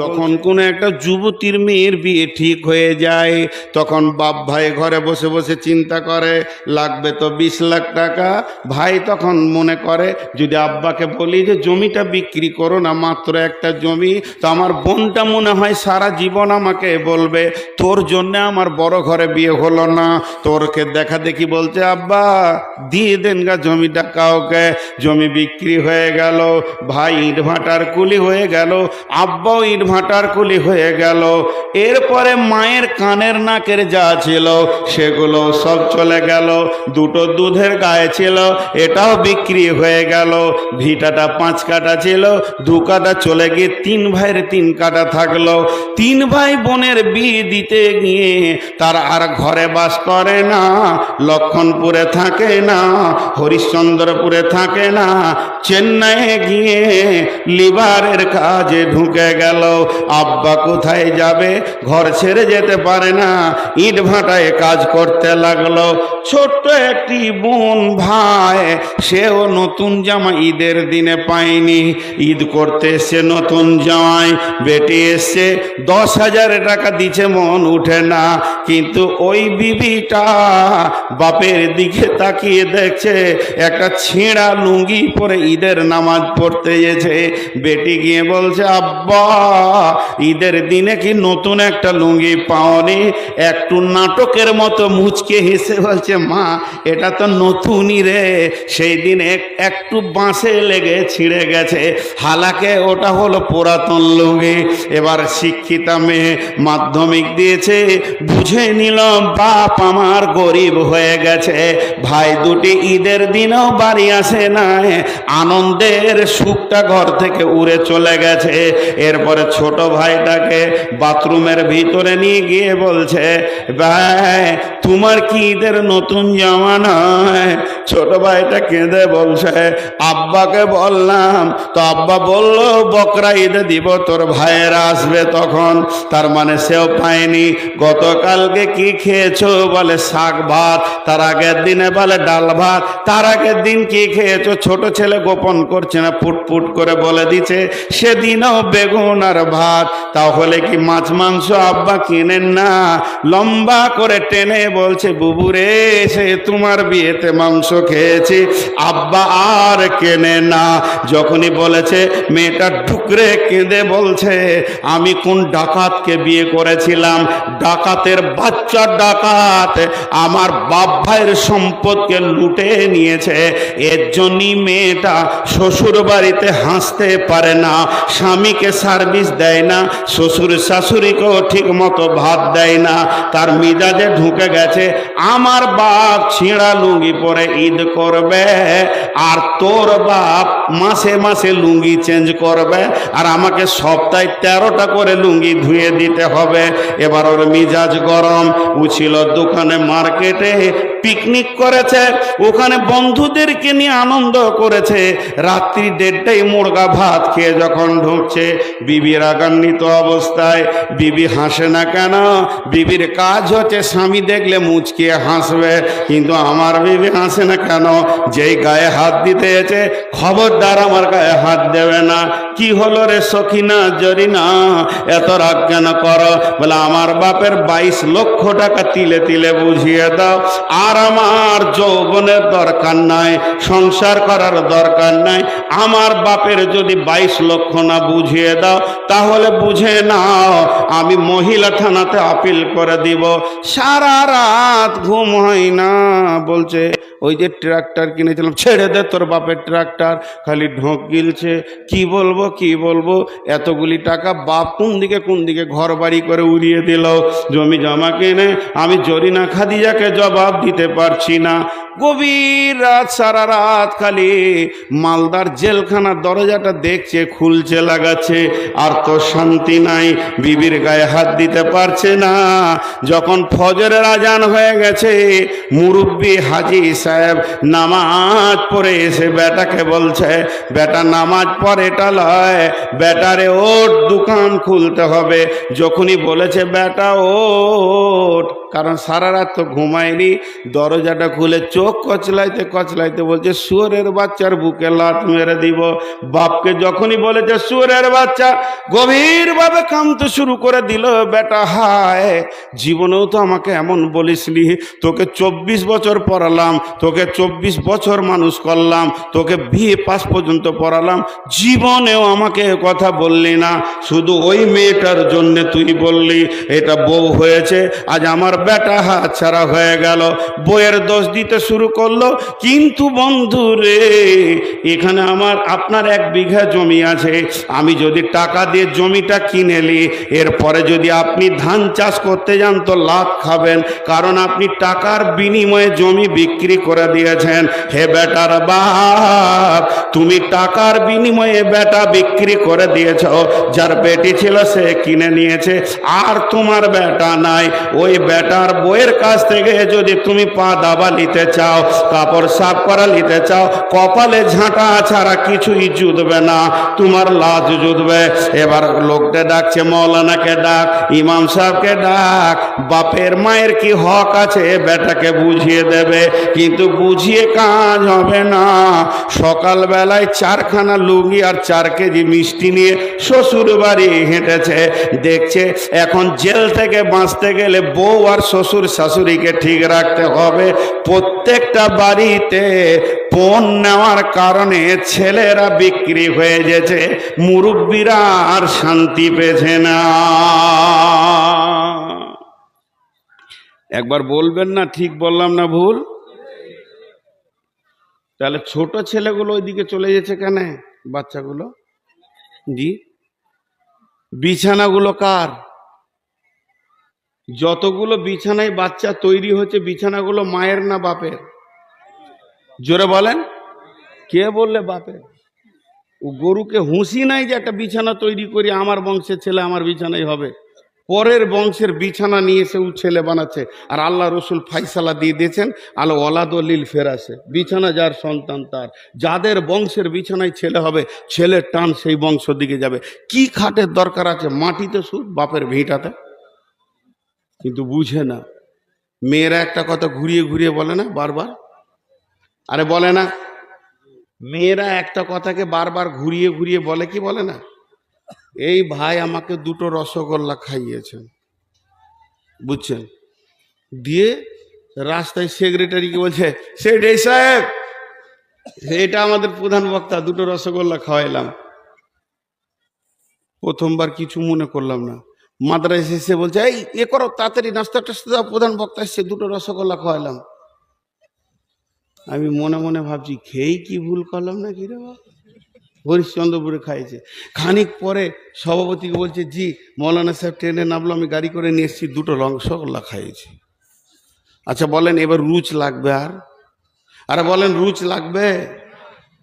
যখন কোনো একটা যুবতীর মেয়ের বিয়ে ঠিক হয়ে যায় তখন বাপ ভাই ঘরে বসে বসে চিন্তা করে লাগবে তো 20 লাখ টাকা। ভাই তখন মনে করে যদি আব্বাকে বলি যে জমিটা বিক্রি করো না, মাত্র একটা জমি, তো আমার বোনটা মনে হয় সারা জীবন আমাকে বলবে তোর জন্য আমার বড় ঘরে বিয়ে হলো না। তোরকে দেখা দেখি বলছে আব্বা দিয়ে দেন গা জমিটা কাউকে। জমি বিক্রি হয়ে গেল, ভাই ইট ভাটার কুলি হয়ে গেল, আব্বাও ইট ভাটার কুলি হয়ে গেল। এরপরে মায়ের কানের নাকের যা ছিল সেগুলো সব চলে গেল। দুটো দুধের গায়ে ছিল এটাও বিক্রি হয়ে গেল। ভিটাটা 5 কাঠা ছিল, 2 কাঠা চলে গিয়ে 3 ভাইয়ের 3 কাঠা থাকলো। 3 ভাই বোনের বিয়ে দিতে গিয়ে তার আর ঘরে বাস করে না, লক্ষণপুরে থাকে না, হরিশ্চন্দ্রপুরে থাকে না, চেন্নাইয়ে গিয়ে লিভারের কাজে ঢুকে গেল। আব্বা কোথায় যাবে, ঘর ছেড়ে যেতে পারে না, ইট ভাটায় কাজ করতে লাগলো। ছোট্ট একটি বোন ভাই, সেও নতুন জামা ঈদের দিনে পায়নি। ঈদ করতে এসছে নতুন জামাই, বেটি এসছে 10,000 টাকা দিচ্ছে, মন উঠে না। কিন্তু ওই বিবিটা বাপের দিকে তাকিয়ে দেখছে একটা ছেঁড়া লুঙ্গি পরে ঈদের নামাজ পড়তে গেছে। বেটি গিয়ে বলছে আব্বা ঈদের দিনে কি নতুন একটা লুঙ্গি পাওনি? একটু নাটকের মতো মুচকে হেসে বলছে মা এটা তো নতুনই রে, সেই দিন একটু বাঁশে লেগে ছিঁড়ে গেছে, হালাকে ওটা হলো পুরাতন লুঙ্গি। এবার শিক্ষিতা মেয়ে, মাধ্যমিক দিয়েছে, বুঝে নিলাম বাপ আমার গরিব হয়ে গেছে। ভাই দুটি ঈদের দিনও বাড়ি আসে না, আনন্দের সুখটা ঘর থেকে উড়ে চলে গেছে। এরপরে ছোট ভাইটাকে বাথরুমের ভিতরে নিয়ে গিয়ে বলছে ভাই তোমার কি ঈদের নতুন জামা নয়? ছোট ভাইটা কেঁদে বলছে আব্বাকে বললাম, তো আব্বা বলল বকরা ঈদে দিব, তোর ভাইয়েরা আসবে তখন। তার মানে সেও পায়নি। গতকালকে কি খেয়েছো? বলে শাক ভাত। তার আগের দিনে বলে ডাল ভাত। তার আগের দিন কি খেয়েছো? ছোট ছেলে গোপন করছে না, ফুটফুট করে বলে দিচ্ছে সেদিনও বেগুন আর ভাত। তাহলে কি মাছ মাংস আব্বা কিনেন না? লম্বা করে টেনে বলছে বুবুরে সে তোমার বিয়েতে মাংস খেয়েছি, আব্বা আর কেনে না। যখনই বলেছে মেয়েটা ঢুকরে কেঁদে বলছে আমি কোন ডাকাতকে বিয়ে করেছিলাম, ডাকাতের বাচ্চা ডাকাত আমার বাপ ভাইয়ের সম্পদকে লুটে নিয়েছে। এর জন্যই মেয়েটা শ্বশুর বাড়িতে হাসতে পারে না, স্বামীকে সার্ভিস দেয় না, শ্বশুর শাশুড়িকেও ঠিক মতো ভাত দেয় না। তার মিজাজে ঢুকে গেছে আমার বাপ ছিঁড়া লুঙ্গি পরে ঈদ করবে, আর তোর বাপ মাসে মাসে লুঙ্গি চেঞ্জ করবে, আর আমাকে সপ্তাহে 13টা করে লুঙ্গি ধুয়ে দিতে হবে। এবার ওর মিজাজ গরম। ও ছিল দোকানে, মার্কেটে পিকনিক করেছে, ওখানে বন্ধুদেরকে নিয়ে আনন্দ করেছে। রাত্রি 1:30টায় মুরগা ভাত খেয়ে যখন ঢুকছে, বিবি রাগান্বিত অবস্থায়। বিবি হাসে না কেন? বিবির কাজ হচ্ছে স্বামী দেখলে মুচকিয়ে হাসবে, কিন্তু আমার বিবি হাসে না কেন? যেই গায়ে হাত দিতে এসে খবরদার আমার গায়ে হাত দেবে না। কি হলো রে সখিনা জরিনা, এত রাগ কেন করো? বলে আমার বাপের 22 লক্ষ টাকা তিলে তিলে বুঝিয়ে দাও, আর আমার যৌবনের দরকার নাই, সংসার করার দরকার নাই। আমার বাপের যদি 22 লক্ষ না বুঝিয়ে দাও তাহলে বুঝে নাও আমি মহিলা থানাতে আপিল করে দিব। সারা রাত ঘুম হয় না। বলছে ওই যে ট্রাক্টর কিনেছিলাম, ছেড়ে দে তোর বাপের ট্রাক্টর, খালি ঢোক গিলছে। কি বলবো কি বলবো, এতগুলি টাকা বাপ কোন দিকে ঘর বাড়ি করে উড়িয়ে দিল। জমি জমা কিনে আমি জরিনা খাদিজাকে জবাব দিতে পারছি না। গভীর রাত, সারা রাত খালি মালদার জেলখানার দরজাটা দেখছে, খুলছে, লাগাচ্ছে, আর তো শান্তি নাই। বিবির গায়ে হাত দিতে পারছে না। যখন ফজরের আজান হয়ে গেছে, মুরব্বি হাজি সাহেব নামাজ পড়ে এসে বেটাকে বলছে, বেটা নামাজ পড়ে এটা লয়, বেটারে ওঠ দোকান খুলতে হবে। যখনই বলেছে বেটা ওঠ, কারণ সারা রাত তো ঘুমায়নি, দরজাটা খুলে চোখ কচলাইতে কচলাইতে বলছে শুয়োরের বাচ্চার বুকে লাথ মেরে দিব। বাপকে যখনই বলেছে শুয়োরের বাচ্চা, গভীরভাবে কাঁদতে শুরু করে দিল। বেটা হায়, জীবনেও তো আমাকে এমন বলিসনি, তোকে 24 বছর পড়ালাম, তোকে 24 বছর মানুষ করলাম, তোকে বিয়ে পাস পর্যন্ত পড়ালাম, জীবনেও আমাকে কথা বললি না, শুধু ওই মেয়েটার জন্য তুই বললি। এটা বউ হয়েছে, আজ আমার বেটা হাত ছাড়া হয়ে গেল। বইয়ের দোষ দিতে শুরু করলো। কিন্তু বন্ধু রে, এখানে আপনার 1 বিঘা জমি আছে, আমি যদি টাকা দিয়ে জমিটা কিনে নিই, এরপরে যদি আপনি ধান চাষ করতে যান তো লাভ খাবেন, কারণ আপনি টাকার বিনিময়ে জমি বিক্রি করে দিয়েছেন। হে বেটার বাপ, তুমি টাকার বিনিময়ে বেটা বিক্রি করে দিয়েছ, যার বেটি ছিল সে কিনে নিয়েছে, আর তোমার বেটা নাই। ওই বেটার বইয়ের কাছ থেকে যদি তুমি পা দাবা নিতে চাও, কাপড় সাফ করা নিতে চাও, কপালে ঝাঁটা ছাড়া কিছুই জুটবে না, তোমার লাজ জুটবে। এবার লোকটা ডাকছে, মৌলানাকে ডাক, ইমাম সাহেবকে ডাক, বাপের মায়ের কি হক আছে বেটাকে বুঝিয়ে দেবে। কিন্তু বুঝিয়ে কাজ হবে না। সকালবেলায় 4খানা লুঙ্গি আর 4 কেজি মিষ্টি নিয়ে শ্বশুর বাড়ি হেঁটেছে। দেখছে এখন জেল থেকে বাঁচতে গেলে বউ আর শ্বশুর শাশুড়িকে ঠিক রাখতে হবে। প্রত্যেকটা বাড়িতে পণ নেওয়ার কারণে ছেলেরা বিক্রি হয়ে গেছে, মুরব্বীরা আর শান্তি পেয়েছে না। একবার বলবেন না ঠিক বললাম না ভুল? তাহলে ছোট ছেলেগুলো ওইদিকে চলে যেছে কেন? বাচ্চাগুলো জি, বিছানাগুলো কার? যতগুলো বিছানায় বাচ্চা তৈরি হচ্ছে, বিছানাগুলো মায়ের না বাপের? জোরে বলেন। কে বললে বাপের? ও গরুকে হুঁশি নাই যে একটা বিছানা তৈরি করি আমার বংশের ছেলে আমার বিছানাই হবে। পরের বংশের বিছানা নিয়ে এসে ও ছেলে বানাচ্ছে। আর আল্লাহ রসুল ফাইসালা দিয়ে দিয়েছেন, আলো ওয়ালাদলিল ফেরাসে, বিছানা যার সন্তান তার। যাদের বংশের বিছানায় ছেলে হবে, ছেলের টান সেই বংশ দিকে যাবে। কি খাটের দরকার আছে? মাটিতে শুধু বাপের ভিটাতে। কিন্তু বুঝে না। মেয়েরা একটা কথা ঘুরিয়ে ঘুরিয়ে বলে না বারবার? আরে বলে না? মেয়েরা একটা কথাকে বারবার ঘুরিয়ে ঘুরিয়ে বলে কি বলে না? এই ভাই আমাকে 2টো রসগোল্লা খাইয়েছেন, বুঝছেন? দিয়ে রাস্তায় সেক্রেটারিকে বলছে, সেক্রেটারি সাহেব এটা আমাদের প্রধান বক্তা, 2টো রসগোল্লা খাওয়াইলাম। প্রথমবার কিছু মনে করলাম না। মাদ্রাসা এসে বলছে, এই এ করো তাড়াতাড়ি, নাস্তা টাস্তা, প্রধান বক্তা এসছে, 2টো রসগোল্লা খাওয়াইলাম। আমি মনে মনে ভাবছি, খেয়েই কি ভুল করলাম না কি রে বাবা? হরিশ্চন্দ্রপুরে খাইছে। খানিক পরে সভাপতিকে বলছে, জি মৌলানা সাহেব ট্রেনে নামলো, আমি গাড়ি করে নিয়ে এসেছি, 2টো রসগোল্লা খাইয়েছি। আচ্ছা বলেন এবার রুচ লাগবে? আরে বলেন রুচ লাগবে?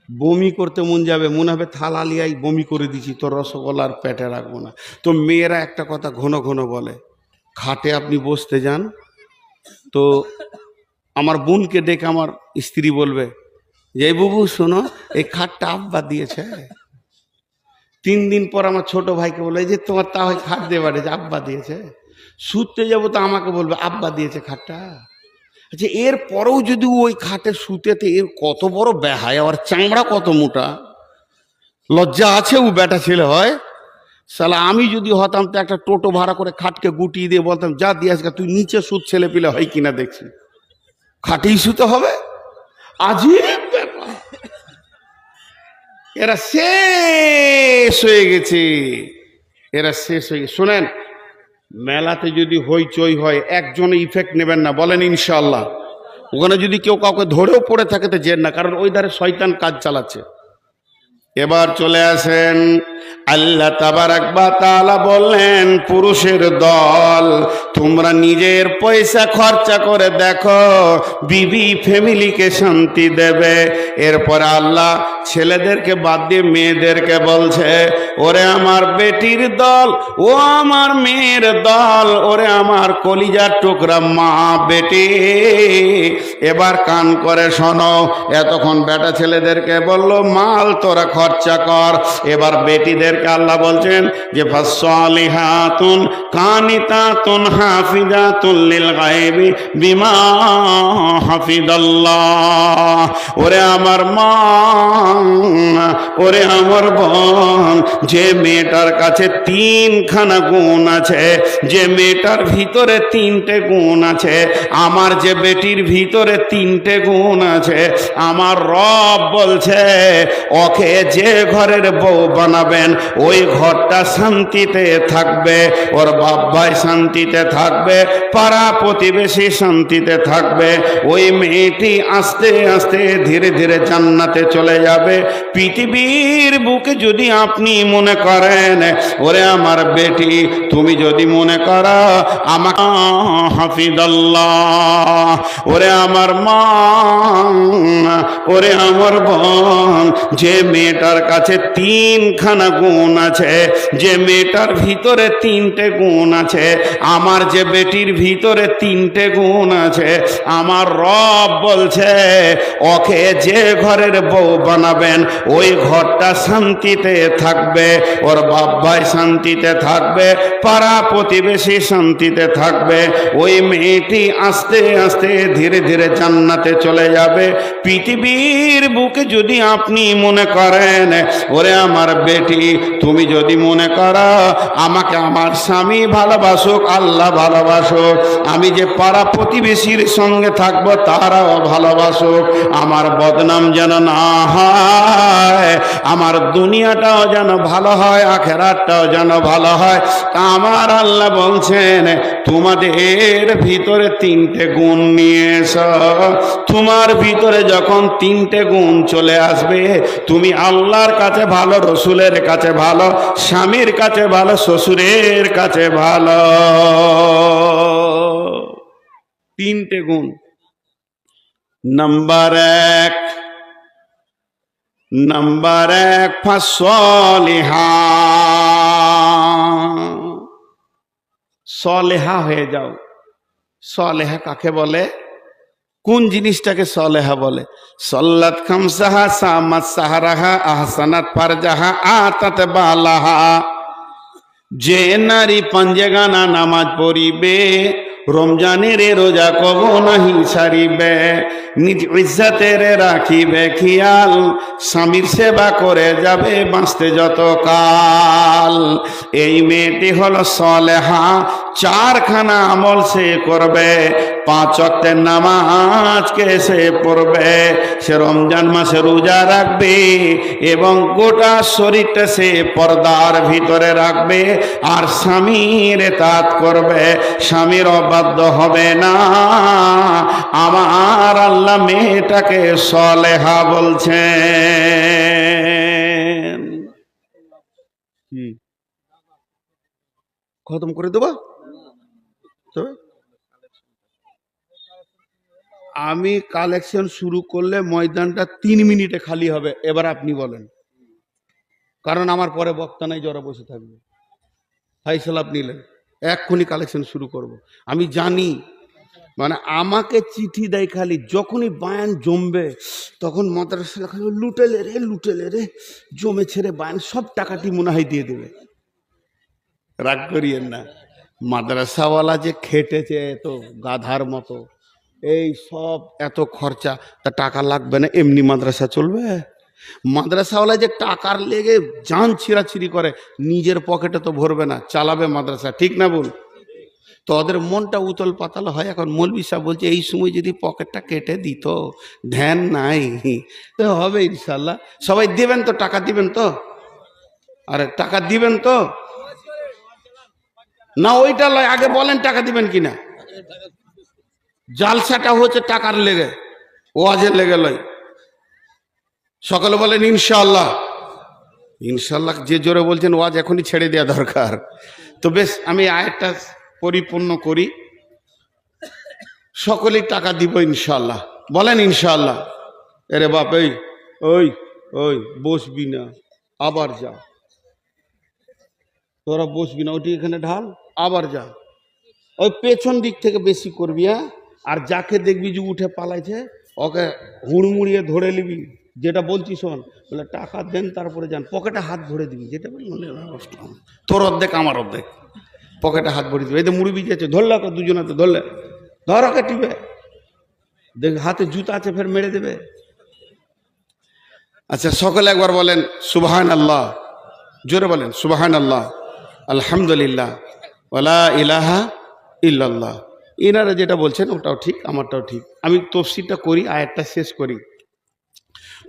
বমি করতে মন যাবে, মনে হবে থালা লিয়াই বমি করে দিছি, তো রসগোল্লার পেটে রাখবো না। তো মেয়েরা একটা কথা ঘন ঘন বলে, খাটে আপনি বসতে যান তো আমার বোনকে ডেকে আমার স্ত্রী বলবে যে, বুবু শোনো এই খাটটা আব্বা দিয়েছে। 3 দিন পর আমার ছোট ভাইকে বলে যে, তোমার তা হয় খাট দিয়ে বাড়ি, আব্বা দিয়েছে। শুতে যাবো তো আমাকে বলবে আব্বা দিয়েছে খাটটা। আচ্ছা এর পরেও যদি ওই খাটে শুতেতে, এর কত বড় বেহায়া, আর চামড়া কত মোটা, লজ্জা আছে ও বেটা ছেলে হয়? শালা আমি যদি হতাম তো একটা টোটো ভাড়া করে খাটকে গুটিয়ে দিয়ে বলতাম, যা দিয়ে আজকে তুই নিচে শুত, ছেলে পিলে হয় কিনা দেখছি, খাটেই শুতে হবে। আজীব ব্যাপার। এরা শেষ হয়ে গেছে, এরা শেষ হয়ে গেছে। শোনেন, মেলাতে যদি হইচই হয়, একজনে ইফেক্ট নেবেন না, বলেন ইনশাআল্লাহ। ওখানে যদি কেউ কাউকে ধরেও পড়ে থাকে তো জেন না, কারণ ওই ধারে শয়তান কাজ চালাচ্ছে। এবার চলে আসেন, আল্লাহ তাবারাক ওয়া তাআলা বললেন, পুরুষের দল, তোমরা নিজের পয়সা খরচা করে দেখো বিবি ফ্যামিলিকে শান্তি দেবে। এরপর আল্লাহ ছেলেদেরকে বাদ দিয়ে মেয়েদেরকে বলছে, ওরে আমার বেটির দল, ও আমার মেয়ের দল, ওরে আমার কলিজার টুকরা মা বেটি, এবার কান করে শোনো। এতক্ষণ বেটা ছেলেদেরকে বলল মাল তোরা খরচা কর, এবার বেটিদেরকে আল্লাহ বলছেন যে ফাসসালিহাতুন কানিতাতুন হাফিজাতুল লিল গায়বি বিমা হাফিজাল্লাহ। ওরে আমার মা, ওরে আমার বোন, যে মেয়েটার কাছে তিনখানা গুণ আছে, যে মেয়েটার ভিতরে তিনটে গুণ আছে, আমার যে বেটির ভিতরে তিনটে গুণ আছে, আমার রব বলছে ওকে যে ঘরের বউ বানাবেন ওই ঘরটা শান্তিতে থাকবে, ওর বাপ ভাই শান্তিতে থাকবে, পাড়া প্রতিবেশী শান্তিতে থাকবে, ওই মেয়েটি আস্তে আস্তে ধীরে ধীরে জান্নাতে চলে যাবে। পৃথিবীর বুকে যদি আপনি মনে করেন, ওরে আমার বেটি, তুমি যদি মনে করো আমাকে হাফিজাল্লাহ, ওরে আমার মা, ওরে আমার বোন, যে মেয়েটার কাছে তিনখানা গুণ আছে, যে মেয়েটার ভিতরে তিনটে গুণ আছে, আমার যে বেটির ভিতরে তিনটে গুণ আছে, আমার রব বলছে ওকে যে ঘরের বউ বানাবেন ওই ঘরটা শান্তিতে থাকবে, ওর বাপ ভাই শান্তিতে থাকবে, পাড়া প্রতিবেশী শান্তিতে থাকবে, ওই মেয়েটি আস্তে আস্তে ধীরে ধীরে জান্নাতে চলে যাবে। পৃথিবীর বুকে যদি আপনি মনে করেন, ওরে আমার বেটি, তুমি যদি মনে করো আমাকে আমার স্বামী ভালোবাসুক, আল্লাহ ভালোবাসুক, আমি যে পাড়া প্রতিবেশীর সঙ্গে থাকবো তারাও ভালোবাসুক, আমার বদনাম যেন না হয়, আমার দুনিয়াটাও যেন ভালো হয়, আখেরাতটাও যেন ভালো হয়, তা আমার আল্লাহ বলছেন তোমাদের ভিতরে তিনটে গুণ নিয়ে এসো। তোমার ভিতরে যখন তিনটে গুণ চলে আসবে, তুমি আল্লাহর কাছে ভালো, রসুলের কাছে ভালো, স্বামীর কাছে ভালো, শ্বশুরের কাছে ভালো। তিনটে গুণ। নাম্বার এক ফাসলিহা, সলেহা হয়ে যাও। সলেহা কাকে বলে? কোন জিনিসটাকে সলেহা বলে? সল্লাত খামসাহা, সামাত সাহারাহা, আহসানাত ফারজাহা, আতাত বালাহা। যে নারী পাঞ্জেগানা নামাজ পড়িবে, রমজানের রোজা কব নাহি ছাড়িবে, নিজ ইজ্জতের রাখিবে খেয়াল, স্বামীর সেবা করে যাবে বাঁচতে যত কাল, এই মেয়েটি হলো সলেহা। চারখানা আমল সে করবে, 5 ওয়াক্তের নামাজকে সে পড়বে, সে রমজান মাসে রোজা রাখবে এবং গোটা শরীরটা সে পর্দার ভিতরে রাখবে, আর স্বামীর ইতাআত করবে, স্বামীর অবাধ্য হবে না। আমার আল্লাহ মেয়েটাকে সলেহা বলছেন। কি খতম করে দেবো? আমি কালেকশন শুরু করলে ময়দানটা 3 মিনিটে খালি হবে। এবার আপনি বলেন, কারণ আমার পরে বক্তা নাই, যারা বসে থাকবে। ফাইসাল আপনি নিলেন, এক্ষুনি কালেকশন শুরু করব। আমি জানি, মানে আমাকে চিঠি দেয় খালি যখনই বায়ান জমবে, তখন মাদ্রাসা খালি লুটেলে রে জমে ছেড়ে বায়ান সব টাকাটি মনে হয় দিয়ে দেবে। রাগ করিয়েন না, মাদ্রাসাওয়ালা যে খেটেছে তো গাধার মতো, এই সব এত খরচা, তা টাকা লাগবে না? এমনি মাদ্রাসা চলবে? মাদ্রাসাওয়ালা যে টাকার লেগে জান ছিঁড়াছিঁড়ি করে, নিজের পকেটে তো ভরবে না, চালাবে মাদ্রাসা, ঠিক না বল? তো ওদের মনটা উতল পাতাল হয়। এখন মৌলভী সাহেব বলছে এই সময় যদি পকেটটা কেটে দিত, ধ্যান নাই তো হবে ইনশাল্লাহ। সবাই দিবেন তো? টাকা দিবেন তো? আরে টাকা দিবেন তো? না ওইটা লয়, আগে বলেন টাকা দিবেন কিনা। জালসাটা হচ্ছে টাকার লেগে, ওয়াজের লেগে লয়। সকলে বলেন ইনশাআল্লাহ। ইনশাল্লাহ যে জোরে বলছেন ওয়াজ এখনই ছেড়ে দেওয়া দরকার। তো বেশ, আমি আয়াতটা পরিপূর্ণ করি। সকলেই টাকা দিব ইনশাল্লাহ, বলেন ইনশাল্লাহ। এরে বাপ, এই ওই ওই বসবি না, আবার যা, তোরা বসবি না, ওটি এখানে ঢাল, আবার যা। ওই পেছন দিক থেকে বেশি করবি, হ্যাঁ। আর যাকে দেখবি যে উঠে পালাইছে ওকে হুড়মুড়িয়ে ধরে নিবি। যেটা বলছি শোন, বলে টাকা দেন তারপরে যান, পকেটে হাত ভরে দিবি। যেটা বলি তোর অর্ধেক আমার অর্ধেক, পকেটে হাত ভরে দিবি। এই তো মুড়ি বিজেছে, ধরলে ওকে, দুজনাতে ধরলে ধর, ওকে টিপে দেখ, হাতে জুতা আছে, ফের মেরে দেবে। আচ্ছা, সকলে একবার বলেন সুবহান আল্লাহ, জোরে বলেন সুবহান আল্লাহ, আলহামদুলিল্লাহ, ওয়ালা ইলাহা ইল্লাল্লাহ। এনারা যেটা বলছেন ওটাও ঠিক, আমারটাও ঠিক। আমি তফসিরটা করি, আয়াতটা শেষ করি।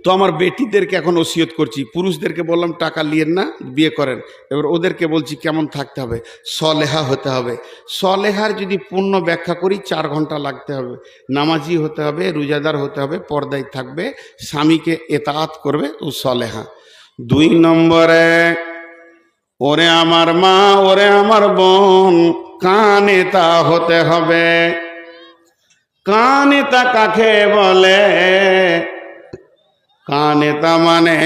তো আমার বেটিদেরকে এখন ওসিয়ত করছি, পুরুষদেরকে বললাম টাকা নিয়েন না, বিয়ে করেন। এবার ওদেরকে বলছি কেমন থাকতে হবে, সলেহা হতে হবে। সলেহার যদি পূর্ণ ব্যাখ্যা করি 4 ঘন্টা লাগতে হবে। নামাজি হতে হবে, রোজাদার হতে হবে, পর্দায় থাকবে, স্বামীকে এতাআত করবে, ও সলেহা। 2 নম্বরে, ওরে আমার মা, ওরে আমার বোন, কানেতা হতে হবে। কানেতা কাকে বলে? কানেতা মানে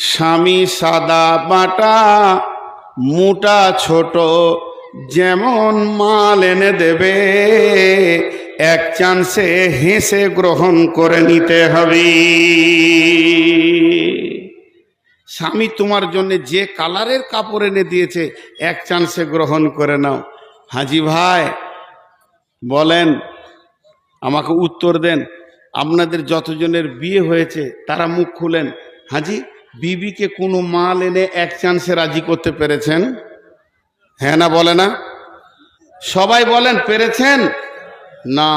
স্বামী সাদা বাটা, মোটা ছোট যেমন মাল এনে দেবে, এক চান্সে হেসে গ্রহণ করে নিতে হবে। স্বামী তোমার জন্য যে কালারের কাপড় এনে দিয়েছে, এক চান্সে গ্রহণ করে নাও। হাজি ভাই বলেন, আমাকে উত্তর দেন। আপনাদের যতজনের বিয়ে হয়েছে তারা মুখ খুলেন। হাজি, বিবিকে কোনো মাল এনে এক চান্সে রাজি করতে পেরেছেন? হ্যাঁ না বলে না? সবাই বলেন পেরেছেন? না,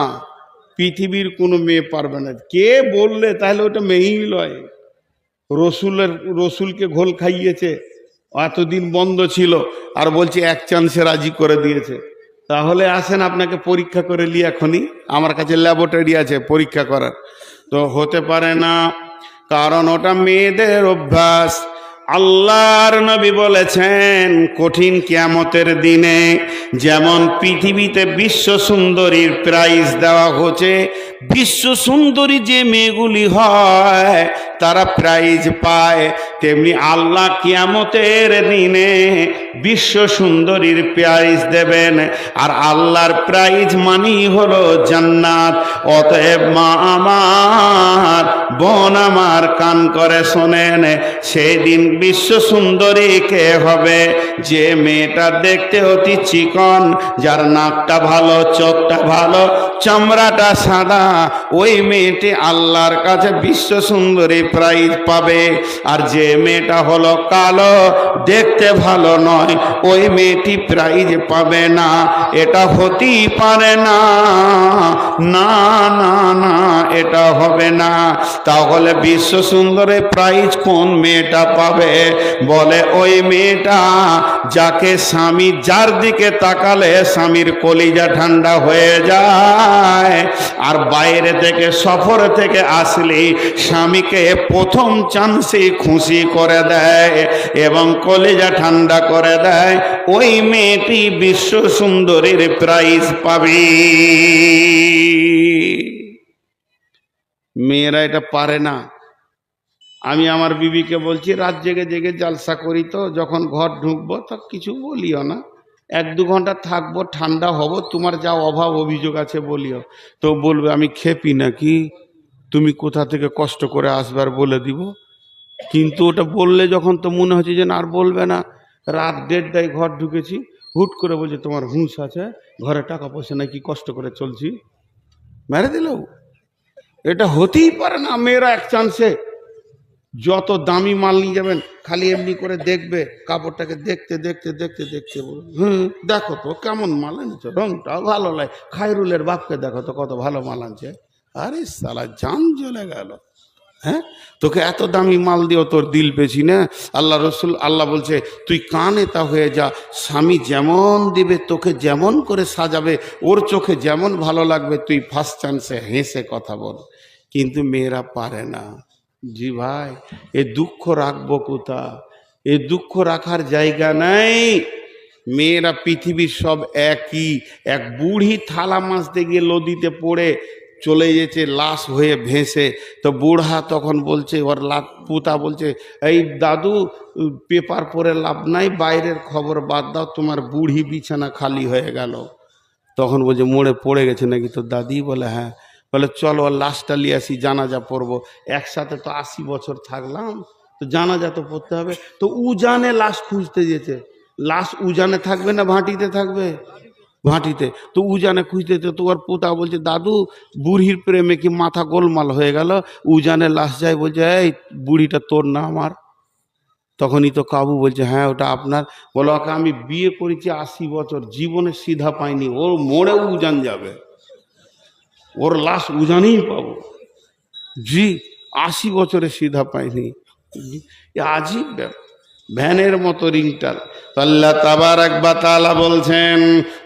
পৃথিবীর কোনো মেয়ে পারবে না। কে বললে? তাহলে ওটা মেয়েই লয়। রসুলকে ঘোল খাইয়েছে, এতদিন বন্ধ ছিল, আর বলছে এক চান্সে রাজি করে দিয়েছে। তাহলে আসেন আপনাকে পরীক্ষা করে নি, এখনই আমার কাছে ল্যাবরেটরি আছে পরীক্ষা করার। তো হতে পারে না, কারণ ওটা মেয়েদের অভ্যাস। আল্লাহর নবী বলেছেন, কঠিন কিয়ামতের দিনে যেমন পৃথিবীতে বিশ্ব সুন্দরীর প্রাইজ দেওয়া হচ্ছে, বিশ্ব সুন্দরী যে মেয়েগুলি হয় তারা প্রাইজ পায়, তেমনি আল্লাহ কিয়ামতের দিনে বিশ্ব সুন্দরীর প্রাইজ দেবেন। আর আল্লাহর প্রাইজ মানি হলো জান্নাত। অতএব মা আমার, বোন আমার, কান করে শোনেন, সেদিন বিশ্ব সুন্দরী কে হবে? যে মেয়েটা দেখতে অতি চিকন, যার নাকটা ভালো, চোখটা ভালো, চামড়াটা সাদা, ওই মেয়েটি আল্লাহর কাছে বিশ্ব সুন্দরী প্রাইজ পাবে। আর যে মেয়েটা হলো কালো, দেখতে ভালো নয়, ওই মেয়েটি প্রাইজ পাবে না। এটা হতেই পারে না, না না না, এটা হবে না। তাহলে বিশ্ব সুন্দরী প্রাইজ কোন মেয়েটা পাবে? বলে ওই মেয়েটা যাকে স্বামী, যার দিকে তাকালে স্বামীর কলিজা ঠান্ডা হয়ে যায়, আর বাইরে থেকে, সফর থেকে আসলে স্বামীকে প্রথম চান্সে খুশি করে দেয় এবং কলিজা ঠান্ডা করে দেয়, ওই মেয়েটি বিশ্ব সুন্দরীর প্রাইজ পাবে। মেয়েরা এটা পারে না। আমি আমার বিবিকে বলছি, রাত জেগে জেগে জালসা করি, তো যখন ঘর ঢুকবো তো কিছু বলিও না, 1-2 ঘন্টা থাকবো, ঠান্ডা হব, তোমার যা অভাব অভিযোগ আছে বলিও। তো বলবে আমি খেপি নাকি, তুমি কোথা থেকে কষ্ট করে আসবার বলে দিব। কিন্তু ওটা বললে যখন, তো মনে হচ্ছে যে না, আর বলবে না। রাত 1:30টায় ঘর ঢুকেছি, হুট করে বলছে তোমার হুঁশ আছে, ঘরে টাকা পয়সা নাকি, কষ্ট করে চলছি, মেরে দিল। এটা হতেই পারে না। মেয়েরা এক চান্সে যত দামি মাল নিয়ে যাবেন, খালি এমনি করে দেখবে, কাপড়টাকে দেখতে দেখতে দেখতে দেখতে দেখো তো কেমন মাল আনছে, রংটাও ভালো লাগে। খায়রুলের বাপকে দেখো তো কত ভালো মাল আনছে। আরে সালা, জান জ্বলে গেল। হ্যাঁ, তোকে এত দামি মাল দিও, তোর দিল পেছি না। আল্লাহ বলছে, তুই কানেতা হয়ে যা, স্বামী যেমন দিবে, তোকে যেমন করে সাজাবে, ওর চোখে যেমন ভালো লাগবে, তুই ফার্স্ট চান্সে হেসে কথা বল। কিন্তু মেয়েরা পারে না। জি ভাই, এ দুঃখ রাখবো কোথা? এ দুঃখ রাখার জায়গা নাই। মেয়েরা পৃথিবীর সব একই। এক বুড়ি থালা মাছতে গিয়ে নদীতে পড়ে চলে যেছে লাশ হয়ে ভেসে। তো বুড়া তখন বলছে, ওর পুতা বলছে, এই দাদু পেপার পড়ে লাভ নাই, বাইরের খবর বাদ দাও, তোমার বুড়ি বিছানা খালি হয়ে গেল। তখন বলছে মোড়ে পড়ে গেছে নাকি তোর দাদি? বলে হ্যাঁ। বলে চলো ওর লাশটা নিয়ে আসি, জানাজা পড়বো। একসাথে তো 80 বছর থাকলাম, তো জানাজা তো পড়তে হবে। তো উজানে লাশ খুঁজতে যেতে। লাশ উজানে থাকবে না ভাটিতে থাকবে? ভাটিতে। তো উজানে খুঁজতে যেতে, তো ওর পোতা বলছে দাদু বুড়ির প্রেমে কি মাথা গোলমাল হয়ে গেল, উজানে লাশ যায়। বলছে এই বুড়িটা তোর না আমার? তখনই তো কাবু বলছে হ্যাঁ ওটা আপনার। বলো ওকে আমি বিয়ে করেছি 80 বছর, জীবনে সিধা পাইনি, ওর মোড়ে উজান যাবে, ওর লাশ উজানেই পাবো। জি, 80 বছরে সিধা পাইনি। আজীব ব্যাপার, ভ্যানের মতো রিংটাল। আল্লাহ তাবারাক ওয়া তাআলা বলছেন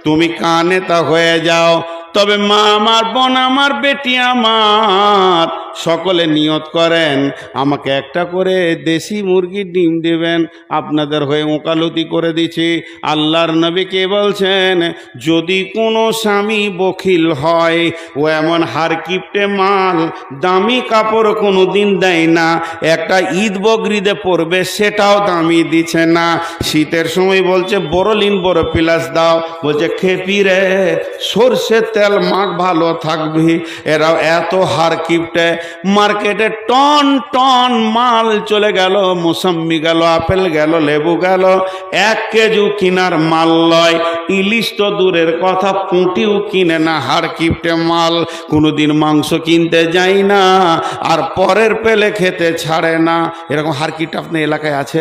তুমি কানে তা হয়ে যাও। তবে মা আমার, বোন আমার, বেটি আমার, সকলে নিয়ত করেন আমাকে একটা করে দেশি মুরগির ডিম দেবেন। আপনাদের হয়ে ওকালতি করে দিচ্ছি। আল্লাহর নবী কে বলছেন, যদি কোনো স্বামী বখিল হয়, ও এমন হার কিপটে মাল, দামি কাপড় কোনো দিন দেয় না, একটা ঈদ বকরিদে পরবে সেটাও দামি দিচ্ছে না, শীতের সময় বলছে বড়লিন বড় পিলাস দাও, বলছে খেপি রে সর্ষের তেল মাখ ভালো থাকবি। এরাও এত হার কিপটে, মার্কেটে টন টন মাল চলে গেল, মৌসম্বি গেল, আপেল গেল, লেবু গেল, 1 কেজি কিনার মাল লয়। ইলিশ তো দূরের কথা, পুঁটিও কিনে না, হার কিপটে মাল। কোনোদিন মাংস কিনতে যাই না, আর পরের পেলে খেতে ছাড়ে না। এরকম হার কিপটে আপনার এলাকায় আছে?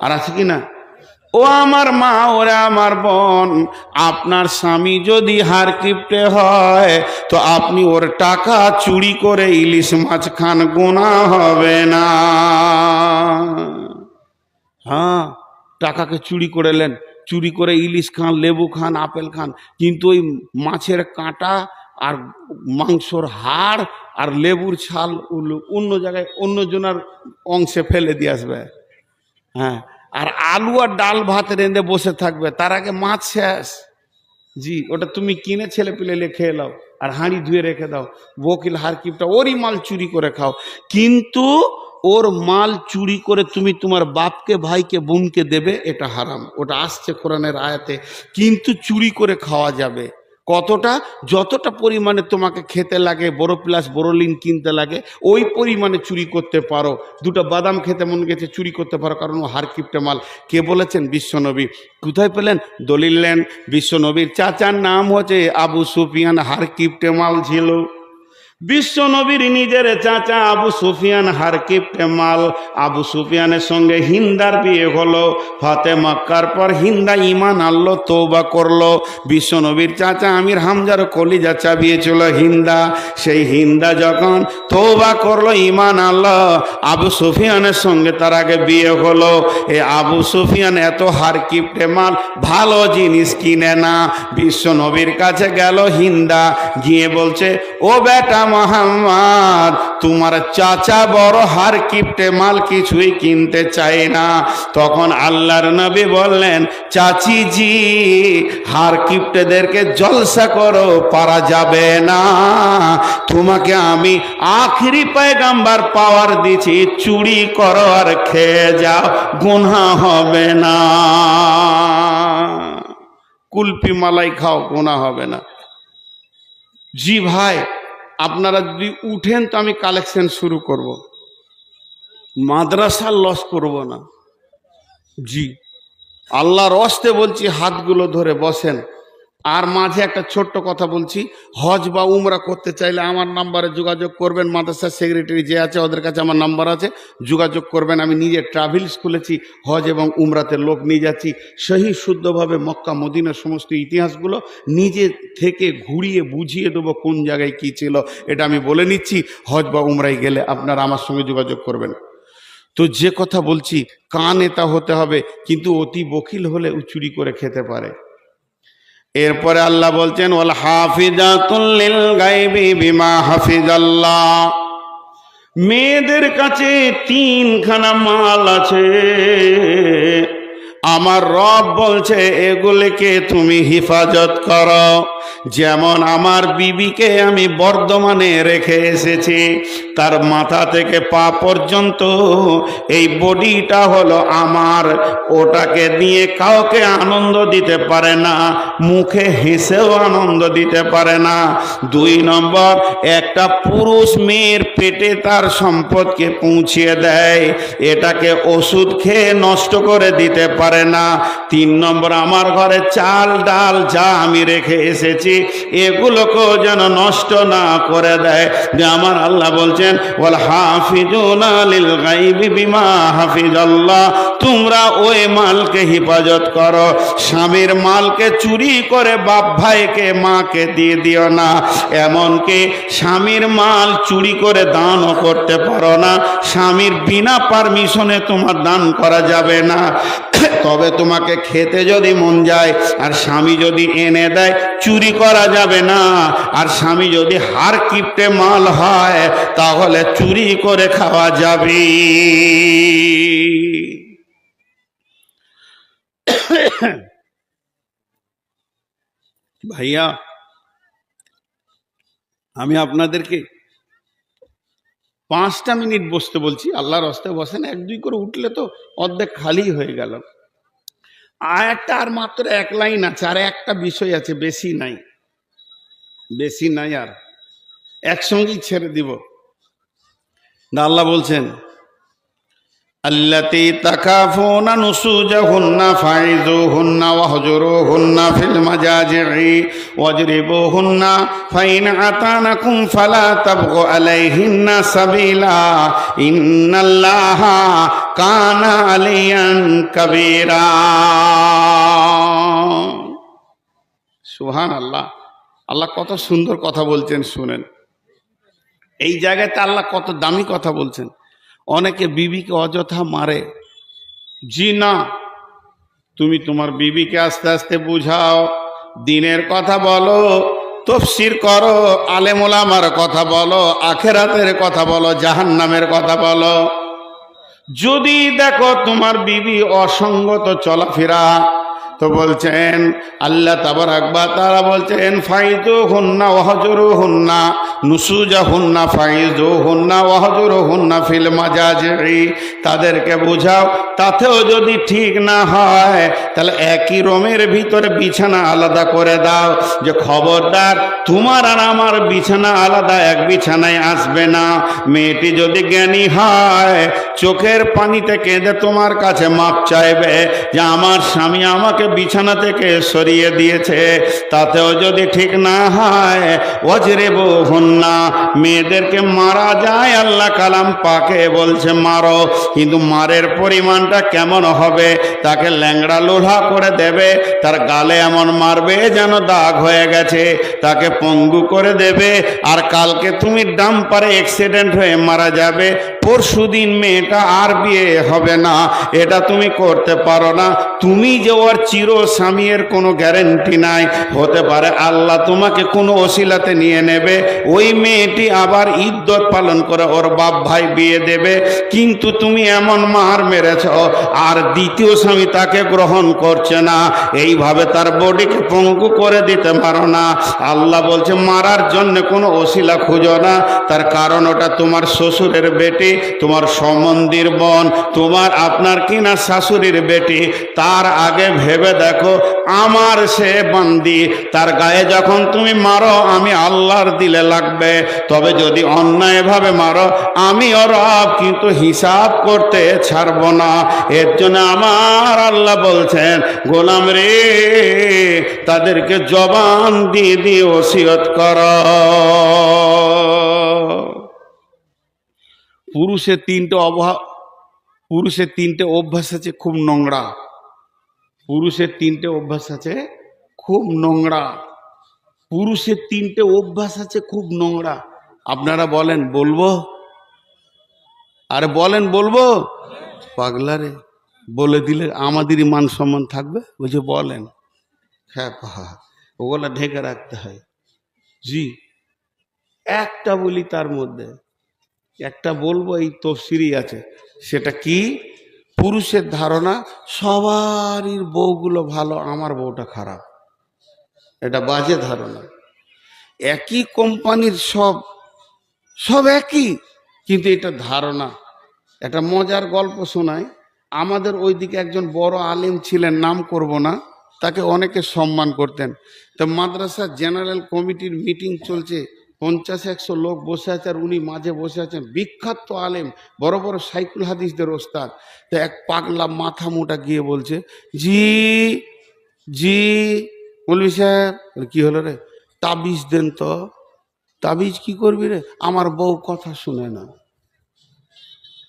আর আছে কি না? ও আমার মা, ওরে আমার বোন, আপনার স্বামী যদি হার কিপটে হয়, তো আপনি ওর টাকা চুরি করে ইলিশ মাছ খান, গুনাহ হবে না। হ্যাঁ, টাকাকে চুরি করে নেন, চুরি করে ইলিশ খান, লেবু খান, আপেল খান, কিন্তু ওই মাছের কাঁটা আর মাংসর হাড় আর লেবুর ছাল অন্য জায়গায় অন্য জনের অংশে ফেলে দিয়ে আসবে। হ্যাঁ, আর আলু আর ডাল ভাত রেঁধে বসে থাকবে, তার আগে মাছ শেষ। জি, ওটা তুমি কিনে ছেলে পিলে খেয়ে নাও, আর হাঁড়ি ধুয়ে রেখে দাও। বকিল হারকিপটা ওরই মাল চুরি করে খাও, কিন্তু ওর মাল চুরি করে তুমি তোমার বাপকে, ভাইকে, বোনকে দেবে, এটা হারাম। ওটা আসছে কোরআনের আয়াতে। কিন্তু চুরি করে খাওয়া যাবে। কতটা? যতটা পরিমাণে তোমাকে খেতে লাগে, বড় প্লাস বড়লিন কিনতে লাগে, ওই পরিমাণে চুরি করতে পারো। 2টা বাদাম খেতে মন গেছে, চুরি করতে পারো, কারণ ও হার কিপটে মাল। কে বলেছেন? বিশ্বনবী। কোথায় পেলেন? দলিল নেন। বিশ্বনবীর চাচার নাম হচ্ছে আবু সুফিয়ান, হার কিপটে মাল ছিল। বিশ্ব নবীর নিজের চাচা আবু সুফিয়ান হার কিপটে মাল। আবু সুফিয়ানের সঙ্গে হিন্দার বিয়ে হলো। ফাতে মক্কার পর হিন্দা ঈমান আনলো, তওবা করলো। বিশ্ব নবীর চাচা আমির হামজার কলিজা চাবিয়েছিল হিন্দা। সেই হিন্দা যখন তওবা করলো, ঈমান আনলো, আবু সুফিয়ানের সঙ্গে তার আগে বিয়ে হলো। এ আবু সুফিয়ান এত হার কিপটে মাল, ভালো জিনিস কিনে না। বিশ্ব নবীর কাছে গেল হিন্দা, গিয়ে বলছে, ও বেটা মোহাম্মদ, তোমার চাচা বড় হার কিপটে মাল, কিছুই কিনতে চাই না। তখন আল্লাহর নবী বললেন, চাচি জি, হার কিপটেদেরকে জলসা করো, পারা যাবে না। তোমাকে আমি আখিরি পয়গাম্বার পাওয়ার দিছি, চুরি করো আর খেয়ে যাও, গুনাহ হবে না। কুলপি মালাই খাও, গুনাহ হবে না। জি ভাই, আপনারা যদি উঠেন তো আমি কালেকশন শুরু করব, মাদ্রাসার লস করব না। জি, আল্লাহর ওয়াস্তে বলছি, হাতগুলো ধরে বসেন। আর মাঝে একটা ছোট্ট কথা বলছি, হজ বা উমরা করতে চাইলে আমার নাম্বারে যোগাযোগ করবেন। মাদ্রাসার সেক্রেটারি যে আছে ওদের কাছে আমার নাম্বার আছে, যোগাযোগ করবেন। আমি নিজে ট্রাভেলস খুলেছি, হজ এবং উমরাতে লোক নিয়ে যাচ্ছি, সহি শুদ্ধভাবে মক্কা মদিনার সমস্ত ইতিহাসগুলো নিজে থেকে ঘুরিয়ে বুঝিয়ে দেবো কোন জায়গায় কী ছিল। এটা আমি বলে নিচ্ছি, হজ বা উমরায় গেলে আপনারা আমার সঙ্গে যোগাযোগ করবেন। তো যে কথা বলছি, কান এটা হতে হবে, কিন্তু অতি বকিল হলে ও চুরি করে খেতে পারে। এরপরে আল্লাহ বলছেন, ওয়াল হাফিজাতুল লিল গায়বি বিমা হাফিজাল্লাহ। মেয়েদের কাছে তিনখানা মাল আছে, আমার রব বলছে এগুলিকে তুমি হেফাজত করো। যেমন আমার বিবিকে আমি বর্ধমানে রেখে এসেছি, তার মাথা থেকে পা পর্যন্ত এই বডিটা হলো আমার, ওটাকে নিয়ে কাউকে আনন্দ দিতে পারে না, মুখে হেসেও আনন্দ দিতে পারে না। 2 নম্বর, একটা পুরুষ মেয়ের পেটে তার সম্পদকে পৌঁছিয়ে দেয়, এটাকে ওষুধ খেয়ে নষ্ট করে দিতে পারে না। 3 নম্বর, আমার ঘরে চাল ডাল যা আমি রেখে এসেছি এগুলোকেও যেন নষ্ট না করে দেয়। যে আমার আল্লাহ বলছেন ওয়াল হাফিজুনা লিল গায়বি বিমা হাফিজাল্লাহ, তোমরা ওই মালকে হেফাজত করো। স্বামীর মালকে চুরি করে বাপ ভাইকে মাকে দিয়ে দিও না। এমনকি স্বামীর মাল চুরি করে দানও করতে পারো না, স্বামীর বিনা পারমিশনে তোমার দান করা যাবে না। তবে তোমাকে খেতে যদি মন যায় আর স্বামী যদি এনে দেয় চুরি করা যাবে না। আর স্বামী যদি হার কিপটে মাল হয় তাহলে চুরি করে খাওয়া যাবে। ভাইয়া, আমি আপনাদেরকে 5টা মিনিট বসতে বলছি, আল্লাহর রাস্তায় বসেন, 1-2 করে উঠলে তো অর্ধেক খালি হয়ে গেল। আয়াতটা আর মাত্র 1 লাইন আছে, আর একটা বিষয় আছে, বেশি নাই, বেশি নাই, আর একসঙ্গেই ছেড়ে দিব। আল্লাহ বলছেন আল্লাতী তাকাফুনা নুসুজাহুন্না ফাইযুহুন্না ওয়াহজুরুহুন্না ফিল মাজাজি'i ওয়াজরিবুহুন্না ফাইন আতানাকুম ফালা তাবগু আলাইহিন্না সাবিলা ইন্নাল্লাহা কানা আলিয়ান কাবীরা। সুবহানাল্লাহ। আল্লাহ কত সুন্দর কথা বলছেন, শুনেন। এই জায়গাতে আল্লাহ কত দামি কথা বলছেন। অনেকে বিবিকে অযথা মারে, জি না, তুমি তোমার বিবিকে আস্তে আস্তে বুঝাও, দিনের কথা বলো, তাফসীর করো, আলেম ওলামার কথা বলো, আখিরাতের কথা বলো, জাহান্নামের কথা বলো। যদি দেখো তোমার বিবি অসঙ্গত চলাফেরা, তো বলছেন আল্লাহ তাবারাক ওয়া তাআলা বলছেন ফাইযুহুন্না ওয়াহজুরুহুন্না নুসুজাহুন্না ফাইযুহুন্না ওয়াহজুরুহুন্না ফিল মাজাজি'i, তাদেরকে বুঝাও। তাতেও যদি ঠিক না হয় তাহলে একই রুমের ভিতরে বিছানা আলাদা করে দাও, যে খবরদার তোমার আর আমার বিছানা আলাদা, এক বিছানায় আসবে না। মেয়েটি যদি জ্ঞানী হয় চোখের পানিতে কেঁদে তোমার কাছে মাপ চাইবে যে আমার স্বামী আমাকে বিছানা থেকে সরিয়ে দিয়েছে। তাতেও যদি ঠিক না হয় ওয়াজরিবুহুন্না, মেয়েদেরকে মারা যায়, আল্লাহ কালাম পাকে বলছে মারো, কিন্তু মারের পরিমাণটা কেমন হবে? তাকে ল্যাংড়া লোহা করে দেবে, তার গালে এমন মারবে যেন দাগ হয়ে গেছে, তাকে পঙ্গু করে দেবে। আর কালকে তুমি ডাম্পারে অ্যাক্সিডেন্ট হয়ে মারা যাবে, পরশুদিন মেয়েটা আর বিয়ে হবে না, এটা তুমি করতে পারো না। তুমি যে ওর চির স্বামীর কোনো গ্যারেন্টি নাই, হতে পারে আল্লাহ তোমাকে কোনো ওসিলাতে নিয়ে নেবে, ওই মেয়েটি আবার ইদ্যত পালন করে ওর বাপ ভাই বিয়ে দেবে, কিন্তু তুমি এমন মার মেরেছ আর দ্বিতীয় স্বামী তাকে গ্রহণ করছে না, এইভাবে তার বডিকে পঙ্গু করে দিতে পারো না। আল্লাহ বলছে মারার জন্য কোনো ওসিলা খুঁজো না, তার কারণ ওটা তোমার শ্বশুরের বেটি, তোমার সম্বন্ধীর বোন, তোমার আপনার কিনা শাশুড়ির বেটি। তার আগে ভেবে দেখো আমার সে বান্দি, তার গায়ে যখন তুমি মারো আমি আল্লাহর দিলে লাগবে, তবে যদি অন্যায়ভাবে মারো আমি ওর রব কিন্তু হিসাব করতে ছাড়ব না। এর জন্য আমার আল্লাহ বলছেন গোলাম রে, তাদেরকে জবান দিয়ে দিয়ে ওসিয়ত কর। পুরুষের 3টে অভ্যাস আছে খুব নোংরা। পুরুষের 3টে অভ্যাস আছে খুব নোংরা। পুরুষের 3টে অভ্যাস আছে খুব নোংরা। আপনারা বলেন বলবো? আরে বলেন বলবো? পাগলারে, বলে দিলে আমাদেরই মান সম্মান থাকবে, বুঝে বলেন। হ্যাঁ, ওগুলা ঢেকে রাখতে হয়। জি, একটা বলি তার মধ্যে, একটা বলবো, এই তফসিরই আছে। সেটা কি? পুরুষের ধারণা সবারই বউগুলো ভালো, আমার বউটা খারাপ। এটা বাজে ধারণা। একই কোম্পানির সব সব একই, কিন্তু এটা ধারণা। একটা মজার গল্প শোনায়। আমাদের ওইদিকে একজন বড় আলেম ছিলেন, নাম করব না, তাকে অনেকে সম্মান করতেন। তো মাদ্রাসা জেনারেল কমিটির মিটিং চলছে, 50-100 লোক বসে আছে, আর উনি মাঝে বসে আছেন। বিখ্যাত আলেম, বড় বড় সাইকুল হাদিসদের ওস্তাদ। তো এক পাগলা মাথা মোটা গিয়ে বলছে, জি জি মৌলভী সাহেব। কি হলো রে? তাবিজ দেন তো। তাবিজ কি করবি রে? আমার বউ কথা শুনে না।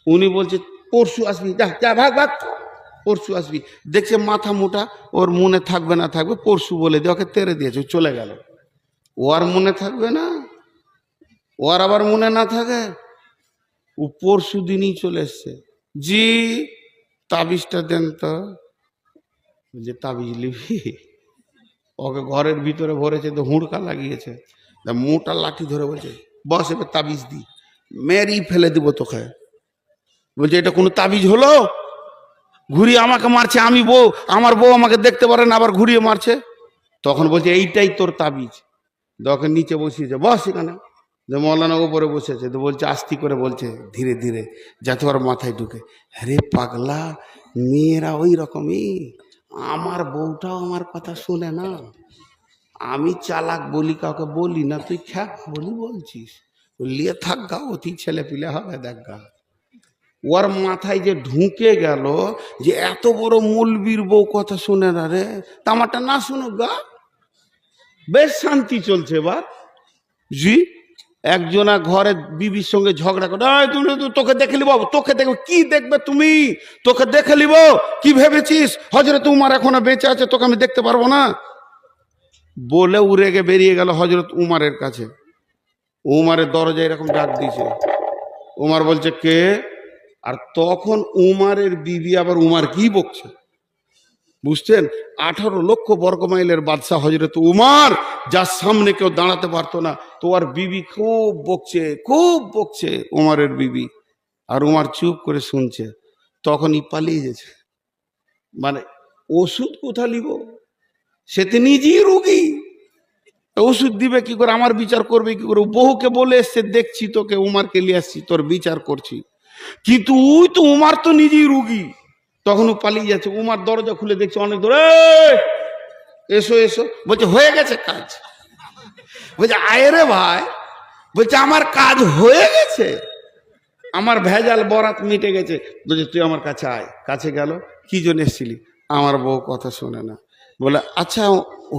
উনি বলছে পরশু আসবি, যা যা ভাগ ভাগ, পরশু আসবি। দেখছে মাথা মোটা, ওর মনে থাকবে না থাকবে, পরশু বলে দিয়ে ওকে তেড়ে দিয়েছে, চলে গেল। ও আর মনে থাকবে না, ও আর আবার মনে না থাকে, ও পরশু দিনই চলে এসছে। জি তাবিজটা দেন তো। যে তাবিজ লিবি? ওকে ঘরের ভিতরে ভরেছে, তো হুড়কা লাগিয়েছে, মোটা লাঠি ধরে বলছে, বস এবার তাবিজ দি, মেরেই ফেলে দিব তোকে। বলছে এটা কোনো তাবিজ হলো? ঘুরিয়ে আমাকে মারছে, আমি বউ, আমার বউ আমাকে দেখতে পারে না, আবার ঘুরিয়ে মারছে। তখন বলছে এইটাই তোর তাবিজ। তখন নিচে বসিয়েছে, বস এখানে। যে মৌলানা উপরে বসেছে, তো বলছে আস্তি করে বলছে, ধীরে ধীরে, যাতে ওর মাথায় ঢুকে, আরে পাগলা, মেয়েরা ওই রকমই, আমার বউটাও আমার কথা শুনে না। আমি চালাক বলি, কাউকে বলি না, তুই খ্যাপ বলি বলছিস, লিয়ে থাক গা, অতি ছেলে পিলে হবে দেখ গা। ওর মাথায় যে ঢুকে গেল যে এত বড় মৌলবীর বউ কথা শুনে না রে, তা আমারটা না শুনুক গা, বেশ শান্তি চলছে এবার। জি একজনা ঘরে বিবির সঙ্গে ঝগড়া করে, তুমি তোকে দেখে লিব, তোকে দেখবে কি দেখবে তুমি, তোকে দেখে লিব, কি ভেবেছিস হযরত উমর এখনো বেঁচে আছে, তোকে আমি দেখতে পারবো না? বলে উড়েগে বেরিয়ে গেল হযরত উমরের কাছে। উমরের দরজায় এরকম ডাক দিয়েছে। উমর বলছে কে? আর তখন উমারের বিবি আবার উমার কি বকছে, বুঝছেন? 18 লক্ষ বর্গমাইলের বাদশাহ হযরত উমর, যার সামনে কেউ দাঁড়াতে পারতো না, তো আর বিবি খুব বকছে উমারের বিবি। আর উমার চুপ করে শুনছে। তখনই পালিয়ে গেছে। মানে ওষুধ কোথা নিব, সে তো নিজেই রোগী, ওষুধ দিবে কি করে, আমার বিচার করবে কি করে? বহুকে বলে এসছে, দেখছি তোকে উমারকে নিয়ে আসছি, তোর বিচার করছি, কিন্তু ওই তো উমার তো নিজেই রুগী। তখন ও পালিয়ে যাচ্ছে। উমার দরজা খুলে দেখছে অনেক দূরে, এসো এসো। বলছে হয়ে গেছে কাজ। বলছে আয় রে ভাই, বলছে আমার কাজ হয়ে গেছে, আমার ভেজাল বরাত মিটে গেছে। বলছে তুই আমার কাছে আয়। কাছে গেল, কি জন্য এসেছিলি? আমার বউ কথা শোনে না। বলে আচ্ছা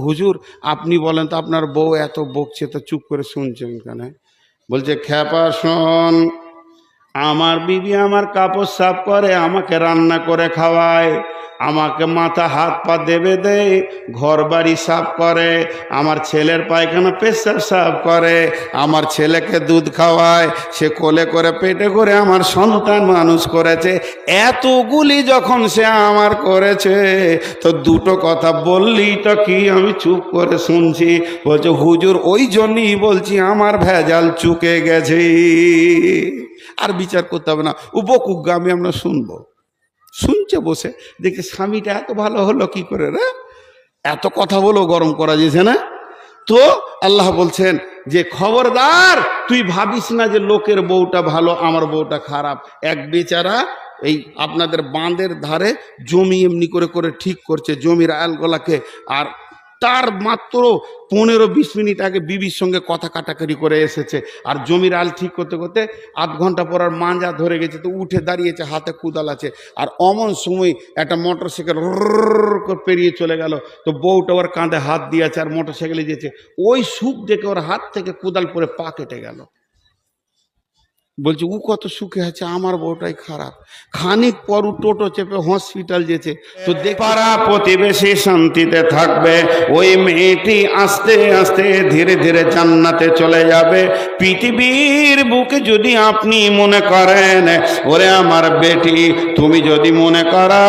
হুজুর আপনি বলেন তো, আপনার বউ এত বকছে, তো চুপ করে শুনছেন কেন? বলছে খ্যাপা শোন, আমার বিবি আমার কাপড় সাফ করে, আমাকে রান্না করে খাওয়ায়, আমাকে মাথা হাত পা দেবে দেয়, ঘর বাড়ি সাফ করে, আমার ছেলের পায়খানা পেশাব সাফ করে, আমার ছেলেকে দুধ খাওয়ায়, সে কোলে করে পেটে করে আমার সন্তান মানুষ করেছে। এতগুলি যখন সে আমার করেছে, তো দুটো কথা বললি তো কি আমি চুপ করে শুনছি? বলছে হুজুর ওই জন্যই বলছি আমার ভেজাল চুকে গেছে, আর বিচার করতে হবে না, উপকুগ্রামে আমরা শুনবো। শুনছে বসে, দেখে স্বামীটা এত ভালো হলো কি করে রে, এত কথা বলো গরম করা যেছে না। তো আল্লাহ বলছেন যে খবরদার তুই ভাবিস না যে লোকের বউটা ভালো, আমার বউটা খারাপ। এক বেচারা এই আপনাদের বাঁধের ধারে জমি এমনি করে করে ঠিক করছে, জমির আলগোলাকে, আর তার মাত্র 15-20 মিনিট আগে বিবির সঙ্গে কথা কাটাকাটি করে এসেছে, আর জমির আল ঠিক করতে করতে আধ ঘন্টা পর আর মাঞ্জা ধরে গেছে, তো উঠে দাঁড়িয়েছে, হাতে কুদাল আছে, আর অমন সময় একটা মোটরসাইকেল করে পেরিয়ে চলে গেল। তো বউটা ওর কাঁধে হাত দিয়েছে আর মোটরসাইকেলে যেছে, ওই সুখ দেখে ওর হাত থেকে কুদাল পরে পা কেটে গেল। বলছে ও কত সুখে আছে, আমার বউটাই খারাপ। খানিক পর টোটো চেপে হসপিটাল যেছে, তো পাড়া প্রতিবেশী শান্তিতে থাকবে, ওই মেয়েটি আস্তে আস্তে ধীরে ধীরে জান্নাতে চলে যাবে। পৃথিবীর বুকে যদি আপনি মনে করেন, ওরে আমার বেটি তুমি যদি মনে করো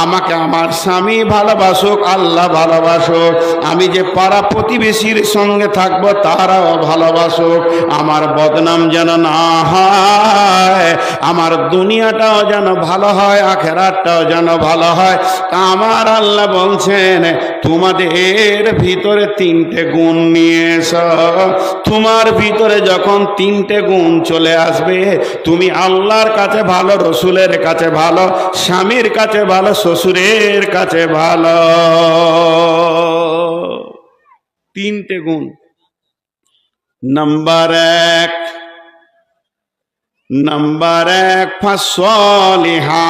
আমাকে আমার স্বামী ভালোবাসুক, আল্লাহ ভালোবাসুক, আমি যে পাড়া প্রতিবেশীর সঙ্গে থাকবো তারাও ভালোবাসুক, আমার বদনাম যেন না হয়, যায়, আমার দুনিয়াটাও যেন ভালো হয়, আখেরাতটাও যেন ভালো হয়। তা আমার আল্লাহ বলছেন তোমাদের ভিতরে তিনটে গুণ নিয়ে এসো। তোমার ভিতরে যখন তিনটে গুণ চলে আসবে, তুমি আল্লাহর কাছে ভালো, রসুলের কাছে ভালো, স্বামীর কাছে ভালো, শ্বশুরের কাছে ভালো। তিনটে গুণ। নাম্বার এক ফাসলিহা,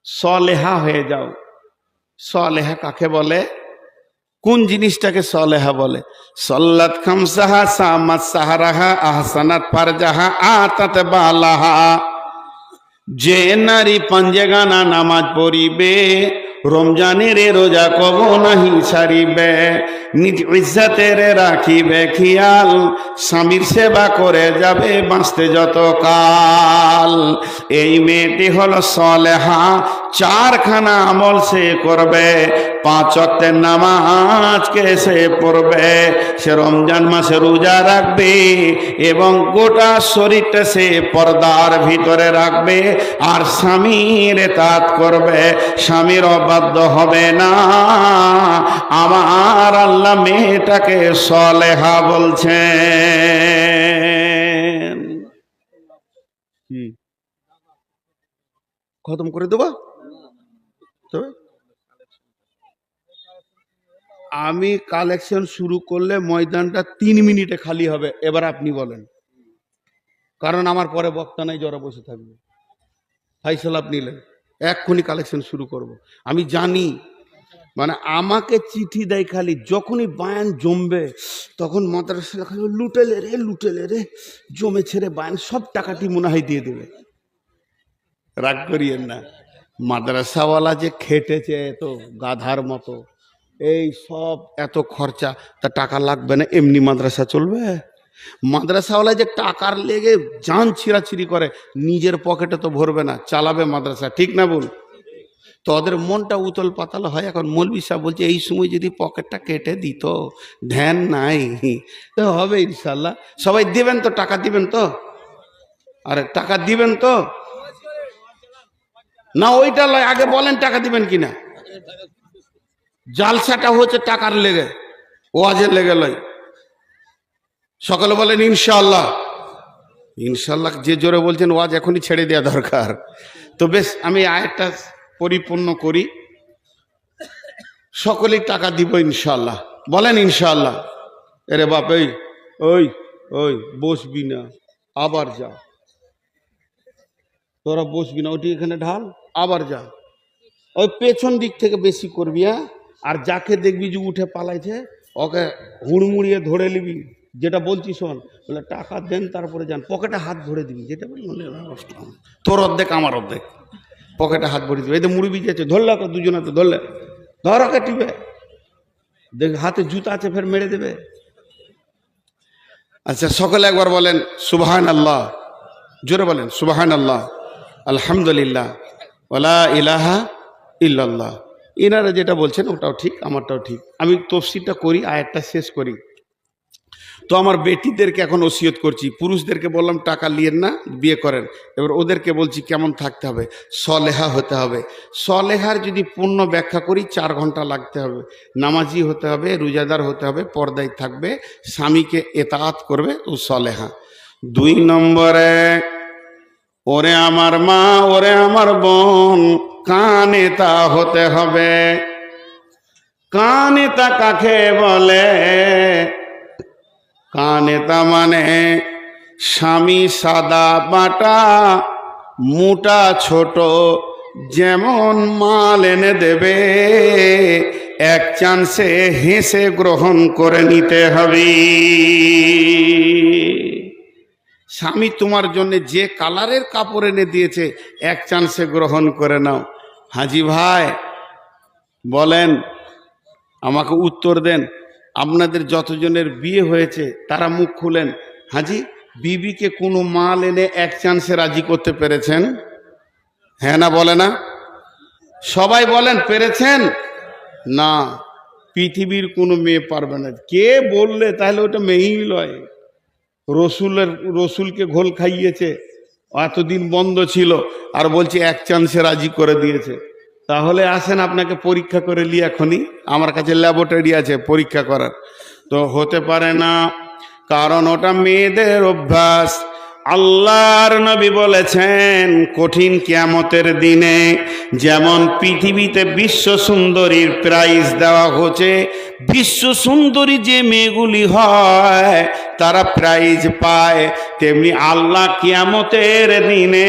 সলেহা হয়ে যাও। সলেহা কাকে বলে? কোন জিনিসটাকে সলেহা বলে? সল্লাত খামসাহা, সামাত সাহারাহা, আহসানাত ফারজাহা, আতাত বালাহা। যে নারী পাঞ্জেগানা নামাজ পড়িবে, রমজানের রোজা কব নাহি ছাড়িবে, নিজ ইজ্জতের রাখিবে খেয়াল, স্বামীর সেবা করে যাবে বাঁচতে যত কাল, এই মেয়েটি হলো সলেহা। চারখানা আমল সে করবে, 5 ওয়াক্তের নামাজকে সে পড়বে, সে রমজান মাসে রোজা রাখবে এবং গোটা শরীরটা সে পর্দার ভিতরে রাখবে, আর স্বামীর ইতাআত করবে, স্বামীর অবাধ্য হবে না। আমার আল্লাহ মেয়েটাকে সলেহা বলছেন। কি খতম করে দেবো? তবে আমি কালেকশন শুরু করলে ময়দানটা 3 মিনিটে খালি হবে। এবার আপনি বলেন, কারণ আমার পরে বক্তা নাই, যারা বসে থাকবে। ফাইসাল আপনি নিলেন, এক্ষুনি কালেকশন শুরু করব। আমি জানি, মানে আমাকে চিঠি দেয় খালি যখনই বায়ান জমবে, তখন মাদ্রাসা খালি লুটেলে রে জমে ছেড়ে বায়ান সব টাকাটি মনে হয় দিয়ে দেবে। রাগ করিয়েন না, মাদ্রাসাওয়ালা যে খেটেছে এত গাধার মতো, এই সব এত খরচা, তা টাকা লাগবে না? এমনি মাদ্রাসা চলবে? মাদ্রাসাওয়ালা যে টাকার লেগে জান ছিঁড়াছিঁড়ি করে, নিজের পকেটে তো ভরবে না, চালাবে মাদ্রাসা, ঠিক না বল? তো ওদের মনটা উতল পাতাল হয়। এখন মৌলভী সাহেব বলছে এই সময় যদি পকেটটা কেটে দিত, ধ্যান নাই, তো হবে ইনশাল্লাহ। সবাই দিবেন তো? টাকা দিবেন তো? আরে টাকা দিবেন তো? না ওইটা লয়, আগে বলেন টাকা দিবেন কিনা। জালসাটা হচ্ছে টাকার লেগে, ওয়াজের লেগে লয়। সকলে বলেন ইনশাআল্লাহ। ইনশাআল্লাহ যে জোরে বলছেন, ওয়াজ এখনই ছেড়ে দেওয়া দরকার। তো বেশ, আমি আয়াতটা পরিপূর্ণ করি। সকলেই টাকা দিব ইনশাআল্লাহ, বলেন ইনশাআল্লাহ। এরে বাপ, ওই ওই বসবি না, আবার যা। তোরা বসবি না, ওটি এখানে ঢাল, আবার যা। ওই পেছন দিক থেকে বেশি করবি, হ্যাঁ? আর যাকে দেখবি যে উঠে পালাইছে, ওকে হুড়মুড়িয়ে ধরে নিবি। যেটা বলছি শোন, বলে টাকা দেন তারপরে যান, পকেটে হাত ভরে দিবি। যেটা বলি তোর অর্ধেক আমার অর্ধেক, পকেটে হাত ভরে দিবি। এই তো মুড়ি যাচ্ছে, ধরলে ওকে, দুজনে তো ধরলে, ধর ওকে টিপে দেখ, হাতে জুতা আছে, ফের মেরে দেবে। আচ্ছা, সকলে একবার বলেন সুবহান আল্লাহ, জোরে বলেন সুবহান আল্লাহ, আলহামদুলিল্লাহ, ওয়ালা ইলাহা ইল্লাল্লাহ। এনারা যেটা বলছেন ওটাও ঠিক, আমারটাও ঠিক। আমি তফসিরটা করি, আয়াতটা শেষ করি। তো আমার বেটিদেরকে এখন ওসিয়ত করছি, পুরুষদেরকে বললাম টাকা নিয়েন না, বিয়ে করেন। এবার ওদেরকে বলছি কেমন থাকতে হবে, সলেহা হতে হবে। সলেহার যদি পূর্ণ ব্যাখ্যা করি, 4 ঘন্টা লাগতে হবে। নামাজি হতে হবে, রোজাদার হতে হবে, পর্দায় থাকবে, স্বামীকে ইতাআত করবে, ও সলেহা। 2 নম্বরে, ওরে আমার মা, ওরে আমার বোন, কানেতা হতে হবে। কানেতা কাকে বলে? কানেতা মানে স্বামী সাদা বাটা, মোটা ছোট যেমন মাল এনে দেবে, এক চান্সে হেসে গ্রহণ করে নিতে হবে। স্বামী তোমার জন্য যে কালারের কাপড় এনে দিয়েছে, এক চান্সে গ্রহণ করে নাও। হাজি ভাই বলেন, আমাকে উত্তর দেন। আপনাদের যতজনের বিয়ে হয়েছে তারা মুখ খুলেন। হাজি, বিবিকে কোনো মাল এনে এক চান্সে রাজি করতে পেরেছেন? হ্যাঁ না বলে না? সবাই বলেন পেরেছেন? না, পৃথিবীর কোনো মেয়ে পারবে না। কে বললে? তাহলে ওটা মেয়েই লয়। রসুলকে ঘোল খাইয়েছে, এতদিন বন্ধ ছিল, আর বলছে এক চান্সে রাজি করে দিয়েছে। তাহলে আসেন আপনাকে পরীক্ষা করে নি, এখনই আমার কাছে ল্যাবরেটরি আছে পরীক্ষা করার। তো হতে পারে না, কারণ ওটা মেয়েদের অভ্যাস। আল্লাহর নবী বলেছেন কঠিন কিয়ামতের দিনে যেমন পৃথিবীতে বিশ্ব সুন্দরীর প্রাইজ দেওয়া হচ্ছে, বিশ্ব সুন্দরী যে মেয়েগুলি হয় তারা প্রাইজ পায়, তেমনি আল্লাহ কিয়ামতের দিনে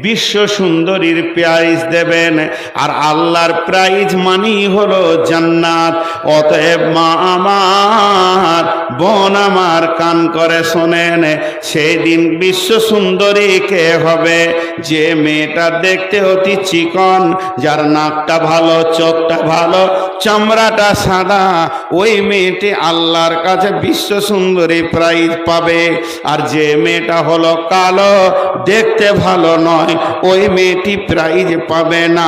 বিশ্ব সুন্দরীর প্রাইজ দেবেন। আর আল্লাহর প্রাইজ মানি হলো জান্নাত। অতএব মা আমার, বোন আমার, কান করে শোনেন, সেই দিন বিশ্ব সুন্দরী কে হবে? যে মেয়েটা দেখতে অতি চিকন, যার নাকটা ভালো, চোখটা ভালো, চামড়াটা সাদা, ওই মেয়েটি আল্লাহর কাছে বিশ্ব সুন্দরী প্রাইজ পাবে। আর যে মেয়েটা হলো কালো, দেখতে ভালো নয়, ওই মেয়েটি প্রাইজ পাবে না।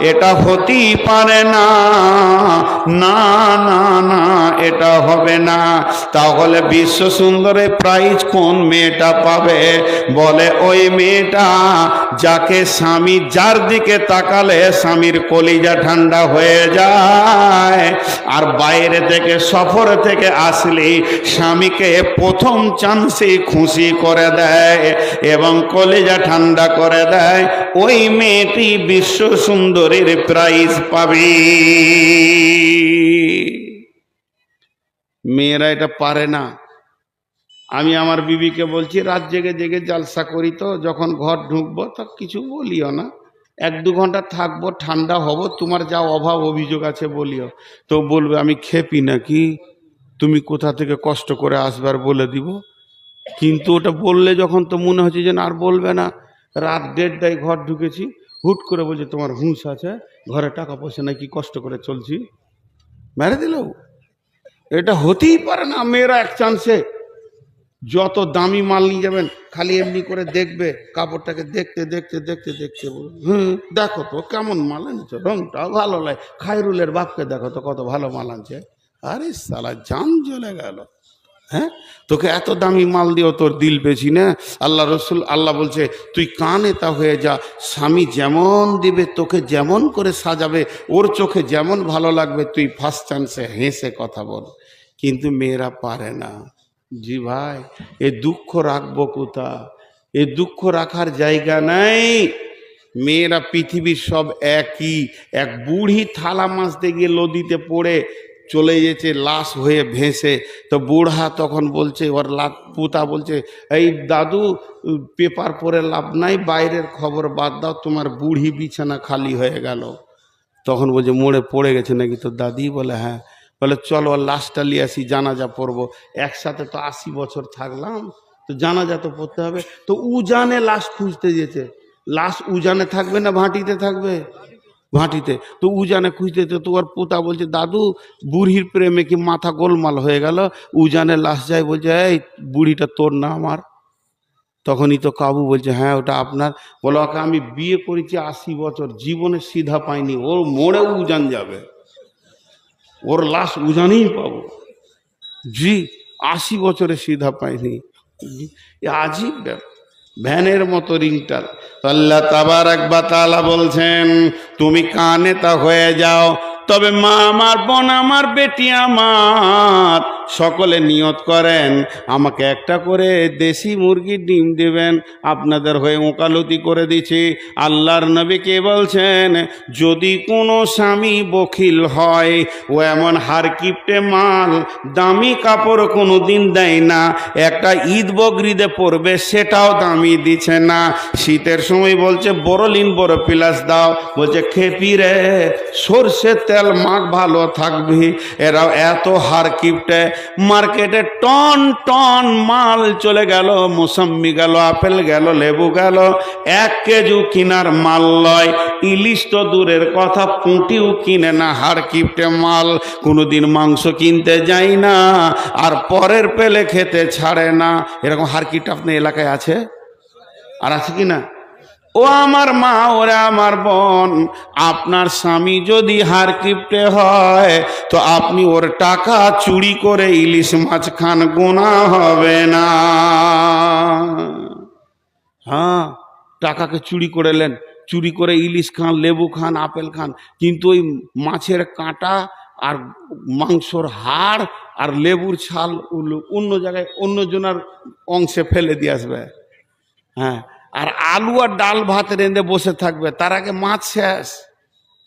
এটা হতেই পারে না, না না না, এটা হবে না। তাহলে বিশ্ব সুন্দরী প্রাইজ কোন মেয়েটা পাবে? বলে ওই মেয়েটা যাকে স্বামী, যার দিকে তাকালে স্বামীর কলিজা ঠান্ডা হয়ে যায়, আর বাইরে থেকে সফর থেকে আসলে স্বামীকে প্রথম চান্সে খুশি করে দেয় এবং কলিজা ঠান্ডা করে দেয়, ওই মেয়েটি বিশ্ব সুন্দরীর প্রাইজ পাবে। মেয়েরা এটা পারে না। আমি আমার বিবিকে বলছি, রাত জেগে জেগে জালসা করি, তো যখন ঘর ঢুকবো তো কিছু বলিও না, 1-2 ঘন্টা থাকবো, ঠান্ডা হব, তোমার যা অভাব অভিযোগ আছে বলিও। তো বলবে আমি খেপি নাকি, তুমি কোথা থেকে কষ্ট করে আসবার বলে দিব। কিন্তু ওটা বললে যখন, তো মনে হচ্ছে যে না, আর বলবে না। রাত 1:30টায় ঘর ঢুকেছি, হুট করে বলছে তোমার হুঁশ আছে, ঘরে টাকা পয়সা নাকি, কষ্ট করে চলছি, মেরে দিল। এটা হতেই পারে না। মেয়েরা এক চান্সে যত দামি মাল নিয়ে যাবেন, খালি এমনি করে দেখবে, কাপড়টাকে দেখতে দেখতে দেখতে দেখতে দেখো তো কেমন মাল আনছে, রংটা ভালো লাগে। খায়রুলের বাপকে দেখো তো কত ভালো মাল আনছে। আরে সালা, জান জ্বলে গেল। হ্যাঁ, তোকে এত দামি মাল দিও, তোর দিল বেশি না। আল্লাহ রসুল, আল্লাহ বলছে তুই কানেতা হয়ে যা, স্বামী যেমন দিবে, তোকে যেমন করে সাজাবে, ওর চোখে যেমন ভালো লাগবে, তুই ফার্স্ট চান্সে হেসে কথা বল। কিন্তু মেয়েরা পারে না। জি ভাই, এ দুঃখ রাখবো কোথা? এ দুঃখ রাখার জায়গা নাই। মেয়েরা পৃথিবীর সব একই। এক বুড়ি থালা মাছতে গিয়ে নদীতে পড়ে চলে গেছে, লাশ হয়ে ভেসে। তো বুড়া তখন বলছে, ওর পুতা বলছে, এই দাদু, পেপার পড়ে লাভ নাই, বাইরের খবর বাদ দাও, তোমার বুড়ি বিছানা খালি হয়ে গেল। তখন বলছে মোড়ে পড়ে গেছে নাকি তোর দাদি? বলে হ্যাঁ। বলে চলো লাশটা নিয়ে আসি, জানাজা পড়বো। একসাথে তো 80 বছর থাকলাম, তো জানাজা তো পড়তে হবে। তো উজানে লাশ খুঁজতে যেতে, লাশ উজানে থাকবে না ভাটিতে থাকবে? ভাটিতে। তো উজানে খুঁজতে যেতে, তো ওর পোতা বলছে দাদু, বুড়ির প্রেমে কি মাথা গোলমাল হয়ে গেল, উজানে লাশ যায়। বলছে এই বুড়িটা তোর না আমার? তখনই তো কাবু বলছে হ্যাঁ ওটা আপনার। বলো ওকে আমি বিয়ে করেছি 80 বছর, জীবনে সিধা পাইনি, ওর মোড়ে উজান যাবে, ওর লাশ উজানেই পাবো। জি, 80 বছরে সিধা পাইনি। আজীব ব্যাপার, ভ্যানের মতো রিংটাল। আল্লাহ তাবারাক ওয়া তাআলা বলছেন তুমি কানেতা হয়ে যাও। তবে মা আমার, বোন আমার, বেটি আমার, সকলে নিয়ত করেন আমাকে একটা করে দেশি মুরগির ডিম দেবেন, আপনাদের হয়ে ওকালতি করে দিচ্ছি। আল্লাহর নবী কে বলছেন, যদি কোনো স্বামী বখিল হয়, ও এমন হারকিপটে মাল, দামি কাপড় কোনো দিন দেয় না, একটা ঈদ বকরিদে পরবে সেটাও দামি দিচ্ছে না, শীতের সময় বলছে বড়লিন বড় পিলাস দাও, বলছে খেপি রে সর্ষের তেল মাখ ভালো থাকবি। এরাও এত হারকিপটে, মার্কেটে টন টন মাল চলে গেল, মৌসম্বি গেল, আপেল গেল, লেবু গেল, 1 কেজি কিনার মাল লয়। ইলিশ তো দূরের কথা, পুঁটিও কিনে না, হারকিপটে মাল। কোনোদিন মাংস কিনতে যাই না, আর পরের পেলে খেতে ছাড়ে না। এরকম হারকিপটে আপনার এলাকায় আছে? আর আছে কি না? ও আমার মা, ওরে আমার বোন, আপনার স্বামী যদি হারকিপ্টে হয় তো আপনি ওর টাকা চুরি করে ইলিশ মাছ খান, গোনা হবে না। হ্যাঁ, টাকাকে চুরি করে নেন, চুরি করে ইলিশ খান, লেবু খান, আপেল খান, কিন্তু ওই মাছের কাঁটা আর মাংসর হাড় আর লেবুর ছাল অন্য জায়গায় অন্য জনের অংশে ফেলে দিয়ে আসবে। হ্যাঁ, আর আলু আর ডাল ভাত রেঁধে বসে থাকবে, তার আগে মাছ শেষ।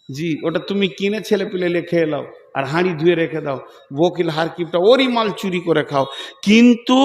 জি, ওটা তুমি কিনে ছেলে পিলে খেয়ে নাও আর হাঁড়ি ধুয়ে রেখে দাও। বকিল হারকিপটা ওরই মাল চুরি করে খাও, কিন্তু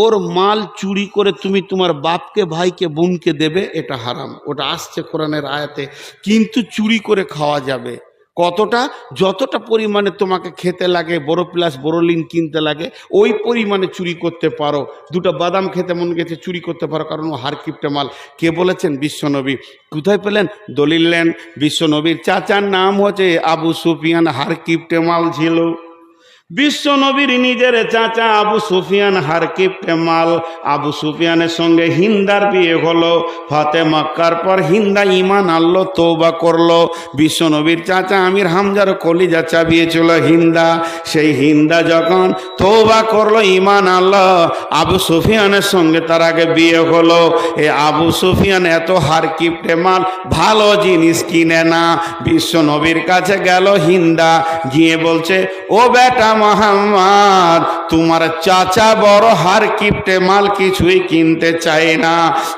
ওর মাল চুরি করে তুমি তোমার বাপকে, ভাইকে, বোনকে দেবে, এটা হারাম। ওটা আসছে কোরআনের আয়াতে। কিন্তু চুরি করে খাওয়া যাবে। কতটা? যতটা পরিমাণে তোমাকে খেতে লাগে, বড় প্লাস বড়লিন কিনতে লাগে, ওই পরিমাণে চুরি করতে পারো। দুটো বাদাম খেতে মন গেছে, চুরি করতে পারো, কারণ ও হারকিপ্টে মাল। কে বলেছেন? বিশ্বনবী। কোথায় পেলেন? দলিল নেন। বিশ্বনবীর চাচার নাম হচ্ছে আবু সুফিয়ান, হারকিপ্টে মাল ছিল। বিশ্ব নবীর নিজের চাচা আবু সুফিয়ান হারকিপ্টে মাল। আবু সুফিয়ানের সঙ্গে হিন্দার বিয়ে হলো। ফাতে মক্কার পর হিন্দা ঈমান আনলো, তওবা করলো। বিশ্ব নবীর চাচা আমির হামজার কলিজা চাবিয়েছিল হিন্দা। সেই হিন্দা যখন তওবা করলো, ঈমান আনলো, আবু সুফিয়ানের সঙ্গে তার আগে বিয়ে হলো। এই আবু সুফিয়ান এত হারকিপ্টে মাল, ভালো জিনিস কিনে না। বিশ্ব নবীর কাছে গেল হিন্দা, গিয়ে বলছে, ও বেটা মোহাম্মদ, তোমার চাচা বড় হারকিপ্টে মাল, কিছুই কিনতে চায় না।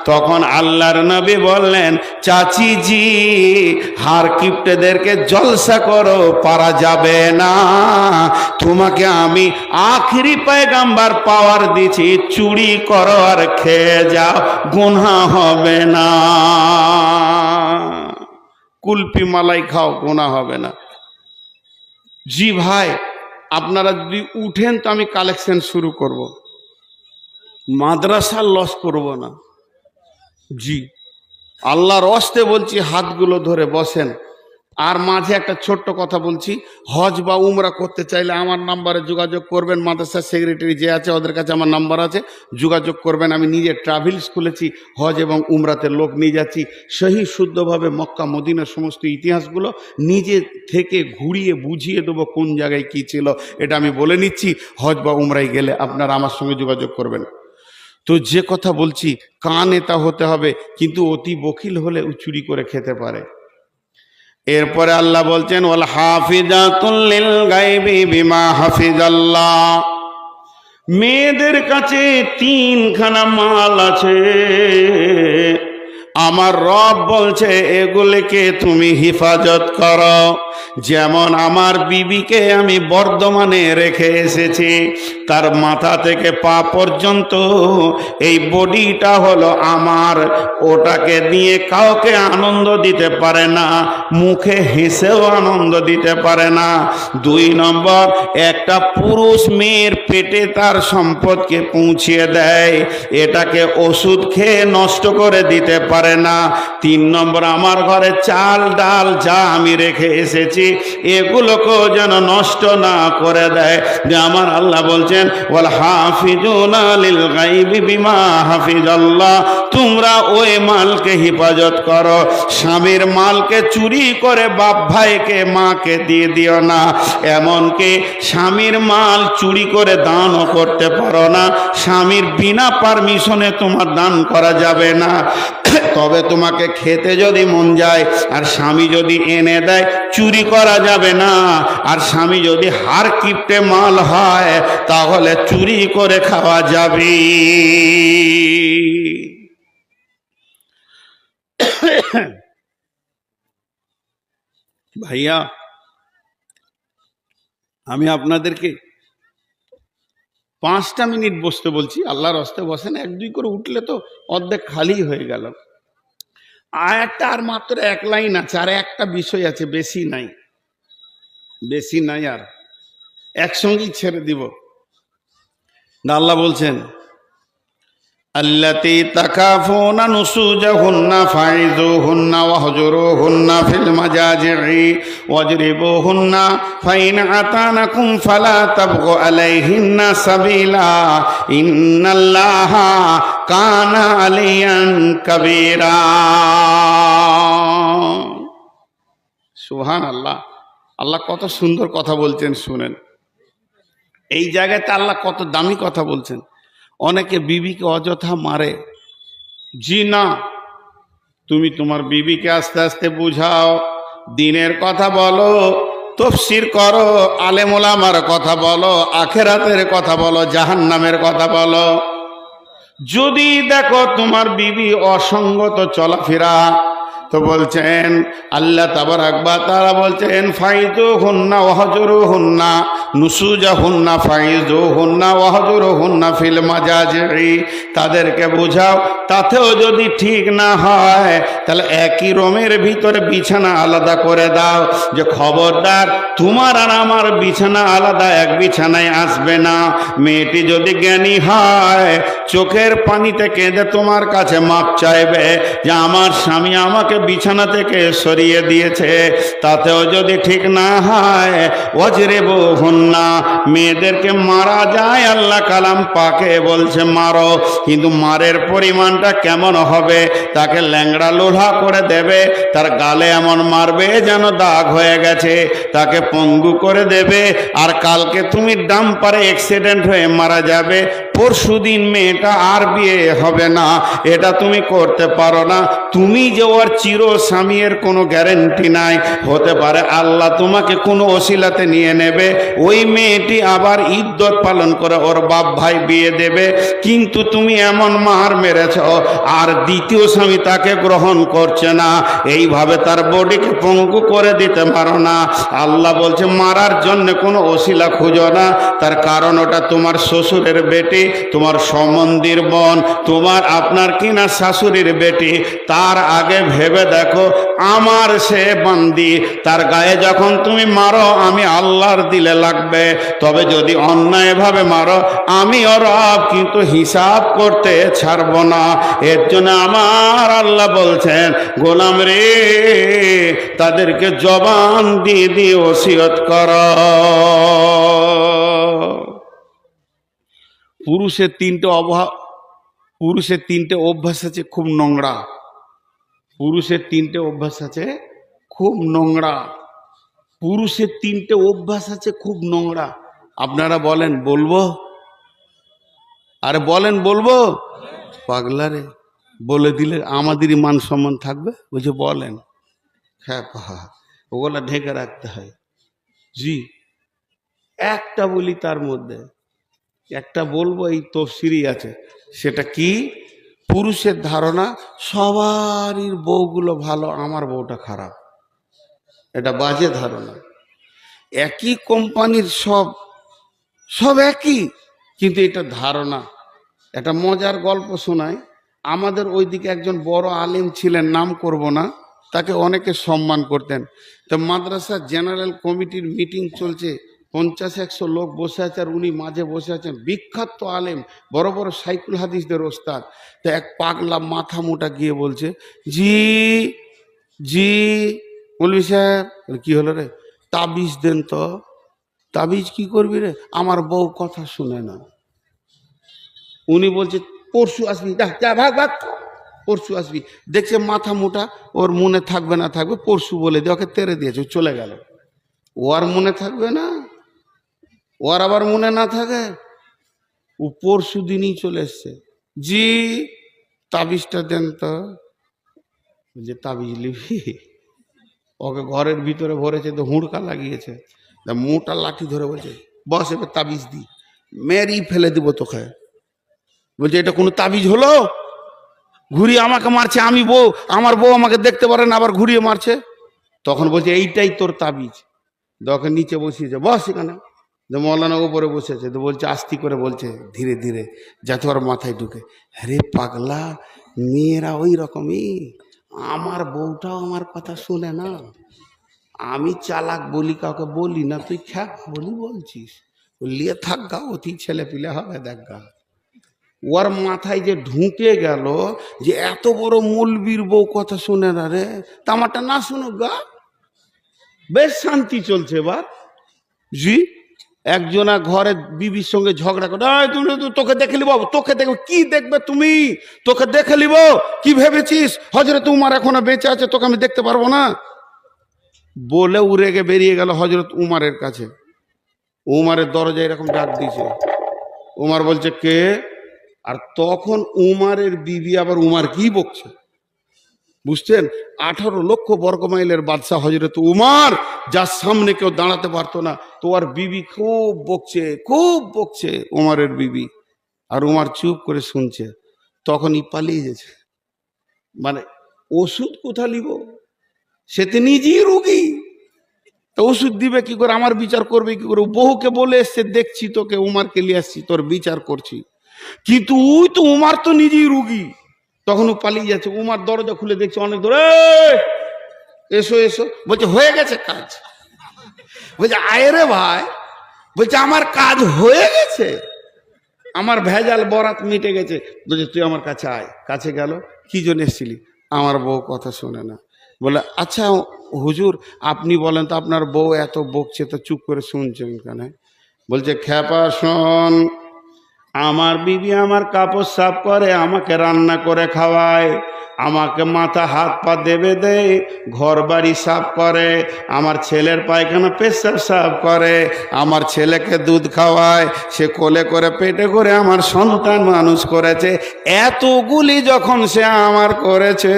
তখন আল্লাহর নবী বললেন, চাচি জি, হারকিপ্টেদেরকে জলসা করো, পারা যাবে না। তোমাকে আমি আখেরি পয়গাম্বার পাওয়ার দিছি, চুরি করো আর খেয়ে যাও, গুনাহ হবে না। কুলপি মালাই খাও, গুনাহ হবে না। জি ভাই, আপনারা যদি উঠেন তো আমি কালেকশন শুরু করব, মাদ্রাসা লস করব না। জি, আল্লাহর ওয়াস্তে বলছি, হাতগুলো ধরে বসেন। আর মাঝে একটা ছোট্ট কথা বলছি, হজ বা উমরা করতে চাইলে আমার নাম্বারে যোগাযোগ করবেন। মাদ্রাসার সেক্রেটারি যে আছে ওদের কাছে আমার নাম্বার আছে, যোগাযোগ করবেন। আমি নিজে ট্রাভেলস খুলেছি, হজ এবং উমরাতে লোক নিয়ে যাচ্ছি, সহি শুদ্ধভাবে মক্কা মদিনার সমস্ত ইতিহাসগুলো নিজে থেকে ঘুরিয়ে বুঝিয়ে দেবো কোন জায়গায় কি ছিল। এটা আমি বলে নিচ্ছি, হজ বা উমরায় গেলে আপনারা আমার সঙ্গে যোগাযোগ করবেন। তো যে কথা বলছি, কান এটা হতে হবে, কিন্তু অতি বকিল হলে ও চুরি করে খেতে পারে। এরপরে আল্লাহ বলছেন, ওয়াল হাফিজাতুল লিল গায়বি বিমা হাফিজাল্লাহ। মেয়েদের কাছে তিনখানা মাল আছে, আমার রব বলছে এগুলিকে তুমি হিফাজত করো। যেমন আমার বিবিকে আমি বর্ধমানে রেখে এসেছি, তার মাথা থেকে পা পর্যন্ত এই বডিটা হলো আমার। ওটাকে দিয়ে কাউকে আনন্দ দিতে পারে না, মুখে হেসেও আনন্দ দিতে পারে না। 2 নম্বর, একটা পুরুষ মেয়ের পেটে তার সম্পদকে পৌঁছিয়ে দেয়, এটাকে ওষুধ খেয়ে নষ্ট করে দিতে পারে না। 3 নম্বর, আমার ঘরে চাল ডাল যা আমি রেখে এসেছি এগুলোকেও যেন নষ্ট না করে দেয়। যে আমার আল্লাহ বলছেন, ওয়াল হাফিজুনা লিল গায়বি বিমা হাফিজাল্লাহ, তোমরা ওই মালকে হেফাজত করো। স্বামীর মালকে চুরি করে বাপ ভাইকে মাকে দিয়ে দিও না। এমনকি স্বামীর মাল চুরি করে দানও করতে পারো না। স্বামীর বিনা পারমিশনে তোমার দান করা যাবে না। তবে তোমাকে খেতে যদি মন যায় আর স্বামী যদি এনে দেয়, চুরি করা যাবে না। আর স্বামী যদি হারকিপ্টে মাল হয় তাহলে চুরি করে খাওয়া যাবে। ভাইয়া, আমি আপনাদেরকে 5টা মিনিট বসতে বলছি, আল্লাহর রাস্তায় বসেন। 1-2 করে উঠলে তো অর্ধেক খালি হয়ে গেল। আয়াতটা আর মাত্র 1 লাইন আছে, আর একটা বিষয় আছে, বেশি নাই, বেশি নাই, আর একসঙ্গেই ছেড়ে দিব। আল্লাহ বলছেন, আল্লাতী তাকাফুনা নুসুজাহুন্না ফাইযুহুন্না ওয়াহজুরুহুন্না ফিল মাজাজি'i ওয়াজরিবুহুন্না ফাইন আতানাকুম ফালা তাবগু আলাইহিন্না সাবিলা ইন্নাল্লাহা কানা আলিয়ান কাবীরা। সুবহানাল্লাহ। আল্লাহ কত সুন্দর কথা বলছেন শুনেন। এই জায়গাতে আল্লাহ কত দামি কথা বলছেন। অনেকে বিবিকে অযথা মারে। জি না, তুমি তোমার বিবিকে আস্তে আস্তে বুঝাও, দিনের কথা বলো, তাফসীর করো, আলেম ওলামার কথা বলো, আখিরাতের কথা বলো, জাহান্নামের কথা বলো। যদি দেখো তোমার বিবি অসঙ্গত চলাফেরা, তো বলছেন আল্লাহ তাবারাক ওয়া তাআলা বলছেন ফাইযুহুন্না ওয়াহজুরুহুন্না নুসুজাহুন্না ফাইযুহুন্না ওয়াহজুরুহুন্না ফিল মাজাজি'i, তাদেরকে বোঝাও। তাতেও যদি ঠিক না হয় তাহলে একই রুমের ভিতরে বিছানা আলাদা করে দাও, যে খবরদার তোমার আর আমার বিছানা আলাদা, এক বিছানায় আসবে না। মেয়েটি যদি জ্ঞানী হয় চোখের পানিতে কেঁদে তোমার কাছে মাপ চাইবে যে আমার স্বামী আমাকে বিছানা থেকে সরিয়ে দিয়েছে। তাতেও যদি ঠিক না হয় ওয়াজরিবুহুন্না, মেয়েদেরকে মারা যায়, আল্লাহ কালাম পাকে বলছে মারো, কিন্তু মারের পরিমাণটা কেমন হবে? তাকে ল্যাংড়া লোহা করে দেবে, তার গালে এমন মারবে যেন দাগ হয়ে গেছে, তাকে পঙ্গু করে দেবে। আর কালকে তুমি ডাম্পারে অ্যাক্সিডেন্ট হয়ে মারা যাবে, পরশুদিন মেয়েটা আর বিয়ে হবে না, এটা তুমি করতে পারো না। তুমি যে ওর চির স্বামীর কোনো গ্যারেন্টি নাই, হতে পারে আল্লাহ তোমাকে কোনো ওসিলাতে নিয়ে নেবে, ওই মেয়েটি আবার ইদ্যত পালন করে ওর বাপ ভাই বিয়ে দেবে, কিন্তু তুমি এমন মার মেরেছ আর দ্বিতীয় স্বামী তাকে গ্রহণ করছে না, এইভাবে তার বডিকে পঙ্গু করে দিতে পারো না। আল্লাহ বলছে মারার জন্য কোনো ওসিলা খুঁজো না, তার কারণ ওটা তোমার শ্বশুরের বেটি, তোমার সম্বন্ধীর বোন, তোমার আপনার কিনা শাশুড়ির বেটি। তার আগে ভেবে দেখো আমার সে বান্দি, তার গায়ে যখন তুমি মারো আমি আল্লাহর দিলে লাগবে, তবে যদি অন্যায়ভাবে মারো আমি ওর রব কিন্তু হিসাব করতে ছাড়ব না। এর জন্য আমার আল্লাহ বলছেন গোলাম রে, তাদেরকে জবান দিয়ে দিয়ে ওসিয়ত কর। পুরুষের তিনটে অভ্যাস আছে খুব নোংরা। পুরুষের তিনটে অভ্যাস আছে খুব নোংরা। পুরুষের তিনটে অভ্যাস আছে খুব নোংরা। আপনারা বলেন বলবো? আরে বলেন বলবো? পাগলারে, বলে দিলে আমাদেরই মান সম্মান থাকবে। বলছে বলেন। হ্যাঁ, ওগুলা ঢেকে রাখতে হয়। জি, একটা বলি, তার মধ্যে একটা বলবো, এই তফসিরই আছে। সেটা কি? পুরুষের ধারণা সবারই বউগুলো ভালো, আমার বউটা খারাপ। এটা বাজে ধারণা। একই কোম্পানির সব একই, কিন্তু এটা ধারণা। একটা মজার গল্প শোনায়। আমাদের ওইদিকে একজন বড় আলেম ছিলেন, নাম করব না, তাকে অনেকে সম্মান করতেন। তো মাদ্রাসা জেনারেল কমিটির মিটিং চলছে, 50-100 লোক বসে আছে, আর উনি মাঝে বসে আছেন। বিখ্যাত আলেম, বড় বড় সাইকুল হাদিসদের ওস্তাদ। তো এক পাগলা মাথা মোটা গিয়ে বলছে, জি জি মৌলভী সাহেব। কি হলো রে? তাবিজ দেন তো। তাবিজ কি করবি রে? আমার বউ কথা শুনে না। উনি বলছে পরশু আসবি, যা ভাগ ভাগ, পরশু আসবি। দেখছে মাথা মোটা, ওর মনে থাকবে না থাকবে, পরশু বলে দিয়ে ওকে তেড়ে দিয়েছে, চলে গেল। ও আর মনে থাকবে না? ওর আবার মনে না থাকে, ও পরশু দিনই চলে এসছে। জি তাবিজটা দেন তো। যে তাবিজ লিবি? ওকে ঘরের ভিতরে ভরেছে, তো হুড়কা লাগিয়েছে, মোটা লাঠি ধরে বলছে বস এবার তাবিজ দি, মেরি ফেলে দিব তোকে। বলছে এটা কোনো তাবিজ হলো? ঘুরিয়ে আমাকে মারছে, আমি বউ, আমার বউ আমাকে দেখতে পারে না, আবার ঘুরিয়ে মারছে। তখন বলছে এইটাই তোর তাবিজ। ওকে নিচে বসিয়েছে, বস এখানে। মৌলানা উপরে বসেছে, তো বলছে আস্তি করে বলছে ধীরে ধীরে, যাতে ওর মাথায় ঢুকে। আরে পাগলা, মেয়েরা ওই রকমই। আমার বউটাও আমার কথা শুনে না। আমি চালাক বলি, কাউকে বলি না, তুই খ্যাপ বলি বলছিস। লিয়ে থাক গা, অতি ছেলে পিলে হবে দেখ গা। ওর মাথায় যে ঢুকে গেল যে এত বড় মৌলবীর বউ কথা শুনে না রে, তা আমারটা না শুনুক গা, বেশ শান্তি চলছে এবার। জি, একজনা ঘরে বিবির সঙ্গে ঝগড়া করে, তুমি তোকে দেখে নিব, তোকে দেখবে কি দেখবে তুমি, তোকে দেখে নিব, কি ভেবেছিস হযরত উমর এখনো বেঁচে আছে, তোকে আমি দেখতে পারবো না, বলে উড়ে গে বেরিয়ে গেল হযরত উমরের কাছে। উমরের দরজায় এরকম ডাক দিয়েছে, উমর বলছে কে, আর তখন উমরের বিবি আবার উমর কি বকছে বুঝছেন, 18 লক্ষ বর্গমাইলের বাদশাহ হযরত উমর, যার সামনে কেউ দাঁড়াতে পারতো না, তো আর বিবি খুব বকছে উমরের বিবি, আর উমর চুপ করে শুনছে। তখনই পালিয়ে গেছে, মানে ওষুধ কোথা নিব, সে তো নিজেই রোগী, তো ওষুধ দিবে কি করে, আমার বিচার করবে কি করে, বহুকে বলে এসছে দেখছি তোকে উমরকে নিয়ে আসছি তোর বিচার করছি, কিন্তু ওই তো উমর তো নিজেই রোগী। তখন ও পালিয়ে যাচ্ছে, উমর দরজা খুলে দেখছে অনেক দূরে, এসো এসো, বলছে হয়ে গেছে কাজ, বলছে আয় রে ভাই, বলছে আমার কাজ হয়ে গেছে, আমার ভেজাল বরাত মিটে গেছে, বলছে তুই আমার কাছে আয়। কাছে গেল, কি জন্য এসেছিলি, আমার বউ কথা শোনে না। বলে আচ্ছা হুজুর আপনি বলেন তো, আপনার বউ এত বকছে তো চুপ করে শুনছেন কেন? বলছে খ্যাপা শোন, আমার বিবি আমার কাপড় সাফ করে, আমাকে রান্না করে খাওয়ায়, আমাকে মাথা হাত পা দেবে দেয়, ঘর বাড়ি সাফ করে, আমার ছেলের পায়খানা পেশাব সাফ করে, আমার ছেলেকে দুধ খাওয়ায়, সে কোলে করে পেটে করে আমার সন্তান মানুষ করেছে, এতগুলি যখন সে আমার করেছে,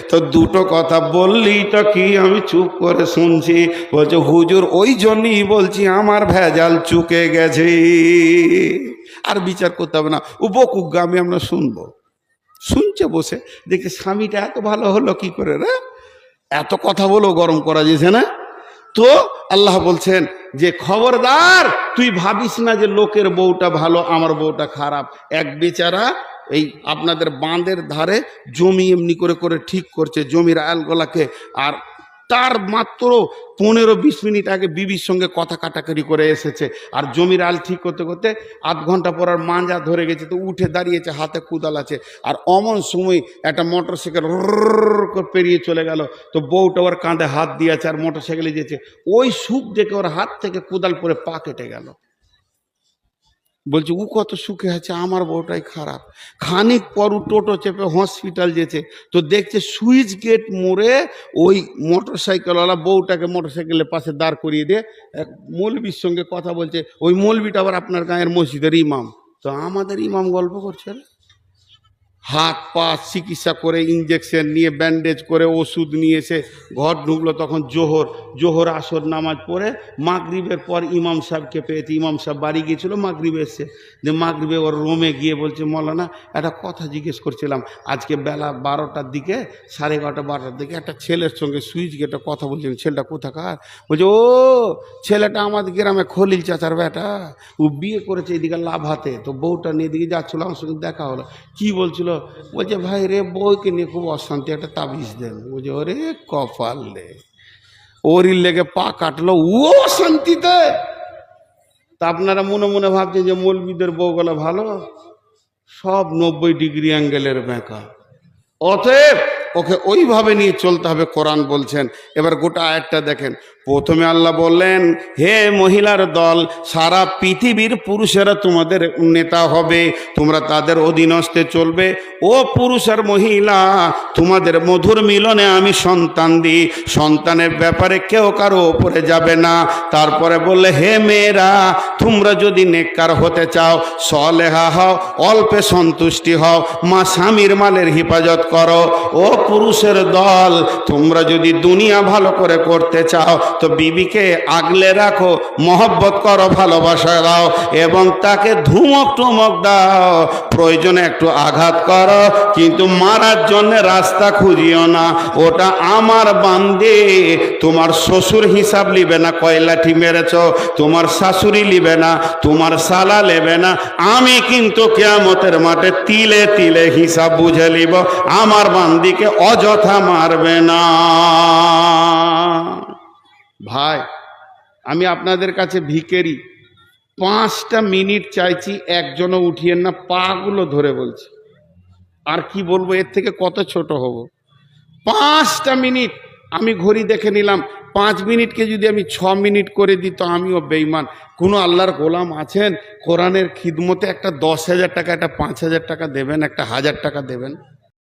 তো দুটো কথা বললি তো কি আমি চুপ করে শুনছি। বলছে হুজুর ওই জন্যই বলছি আমার ভেজাল চুকে গেছে, আর বিচার করতে হবে না, ও বকুক গামে আমরা শুনবো। শুনছে বসে, দেখে স্বামীটা এত ভালো হলো কি করে রে, এত কথা বলো গরম করা যেছে না। তো আল্লাহ বলছেন যে খবরদার তুই ভাবিস না যে লোকের বউটা ভালো আমার বউটা খারাপ। এক বেচারা এই আপনাদের বাঁধের ধারে জমি এমনি করে করে ঠিক করছে, জমির আয়ালগুলাকে, আর তার মাত্র 15-20 মিনিট আগে বিবির সঙ্গে কথা কাটাকাটি করে এসেছে, আর জমির আল ঠিক করতে করতে আধ ঘন্টা পর আর মাঞ্জা ধরে গেছে, তো উঠে দাঁড়িয়েছে, হাতে কুদাল আছে, আর অমন সময় একটা মোটরসাইকেল করে পেরিয়ে চলে গেল, তো বউটা ওর কাঁধে হাত দিয়েছে আর মোটরসাইকেলে যেছে, ওই সুখ দেখে ওর হাত থেকে কুদাল পরে পা কেটে গেল। বলছে ও কত সুখে আছে, আমার বউটাই খারাপ। খানিক পর টোটো চেপে হসপিটাল যেছে, তো দেখছে সুইচ গেট মোড়ে ওই মোটরসাইকেলওয়ালা বউটাকে মোটরসাইকেলের পাশে দাঁড় করিয়ে দিয়ে এক মৌলবীর সঙ্গে কথা বলছে, ওই মৌলবীটা আবার আপনার গাঁয়ের মসজিদের ইমাম। তো আমাদের ইমাম গল্প করছে, হাত পা চিকিৎসা করে, ইঞ্জেকশন নিয়ে, ব্যান্ডেজ করে, ওষুধ নিয়ে এসে ঘর ঢুকলো, তখন জোহর আসর নামাজ পড়ে মাগরিবের পর ইমাম সাহেবকে পেয়েছে, ইমাম সাহেব বাড়ি গিয়েছিল, মাগরিবে এসছে, যে মাগরিবে ওর রুমে গিয়ে বলছে মৌলানা একটা কথা জিজ্ঞেস করছিলাম, আজকে বেলা 12টার দিকে, 11:30-12টার দিকে একটা ছেলের সঙ্গে সুইচ গেটে কথা বলছিলেন, ছেলেটা কোথাকার? বলছে ও ছেলেটা আমাদের গ্রামে খলিল চাচার বেটা, ও বিয়ে করেছে এদিকে লাভাতে, তো বউটা নিয়ে এদিকে যাচ্ছিল, আমার সঙ্গে দেখা হলো। কি বলছিল? বলছে ভাই রে বউকে নিয়ে খুব অশান্তি, একটা তাবিজ দেন। বলছে ওরে কপাল রে, ওরই লেগে পা কাটলো ও অশান্তিতে। তা আপনারা মনে মনে ভাবছেন যে মৌলবীদের বউগুলো ভালো, সব 90 ডিগ্রি অ্যাঙ্গেলের বেঁকা। অতএব ওকে ওইভাবে নিয়ে চলতে হবে, কোরআন বলছেন। এবার গোটা আয়াতটা দেখেন, প্রথমে আল্লাহ বললেন হে মহিলার দল, সারা পৃথিবীর পুরুষেরা তোমাদের নেতা হবে, তোমরা তাদের অধীনস্থে চলবে। ও পুরুষ আর মহিলা, তোমাদের মধুর মিলনে আমি সন্তান দিই, সন্তানের ব্যাপারে কেউ কারো ওপরে যাবে না। তারপরে বললে হে মেয়েরা, তোমরা যদি নেককার হতে চাও, সলেহা হও, অল্পে সন্তুষ্টি হও, মা স্বামীর মালের হেফাজত করো। ও পুরুষের দল, তোমরা যদি দুনিয়া ভালো করে করতে চাও, তো বিবিকে আগলে রাখো, মহব্বত করো, ভালোবাসা দাও, এবং তাকে ধুমক টুমক দাও, প্রয়োজনে একটু আঘাত করো, কিন্তু মারার জন্য রাস্তা খুঁজিও না। ওটা আমার বান্দে, তোমার শ্বশুর হিসাব লিবে না কয় লাঠি মেরেছ, তোমার শাশুড়ি লিবে না, তোমার শালা নেবে না, আমি কিন্তু কিয়ামতের মাঠে তিলে তিলে হিসাব বুঝে লিব। আমার বান্দিকে অযথা মারবে না। ভাই আমি আপনাদের কাছে ভিখারি, 5টা মিনিট চাইছি, একজনও উঠিয়েন না, পাগুলো ধরে বলছি। আর কি বলবো, এর থেকে কত ছোট হব? 5টা মিনিট আমি ঘড়ি দেখে নিলাম। 5 মিনিটকে যদি আমি 6 মিনিট করে দিই তো আমিও বেঈমান। কোনো আল্লাহর গোলাম আছেন কোরআনের খিদমতে একটা 10,000 টাকা, একটা 5,000 টাকা দেবেন, একটা 1,000 টাকা দেবেন?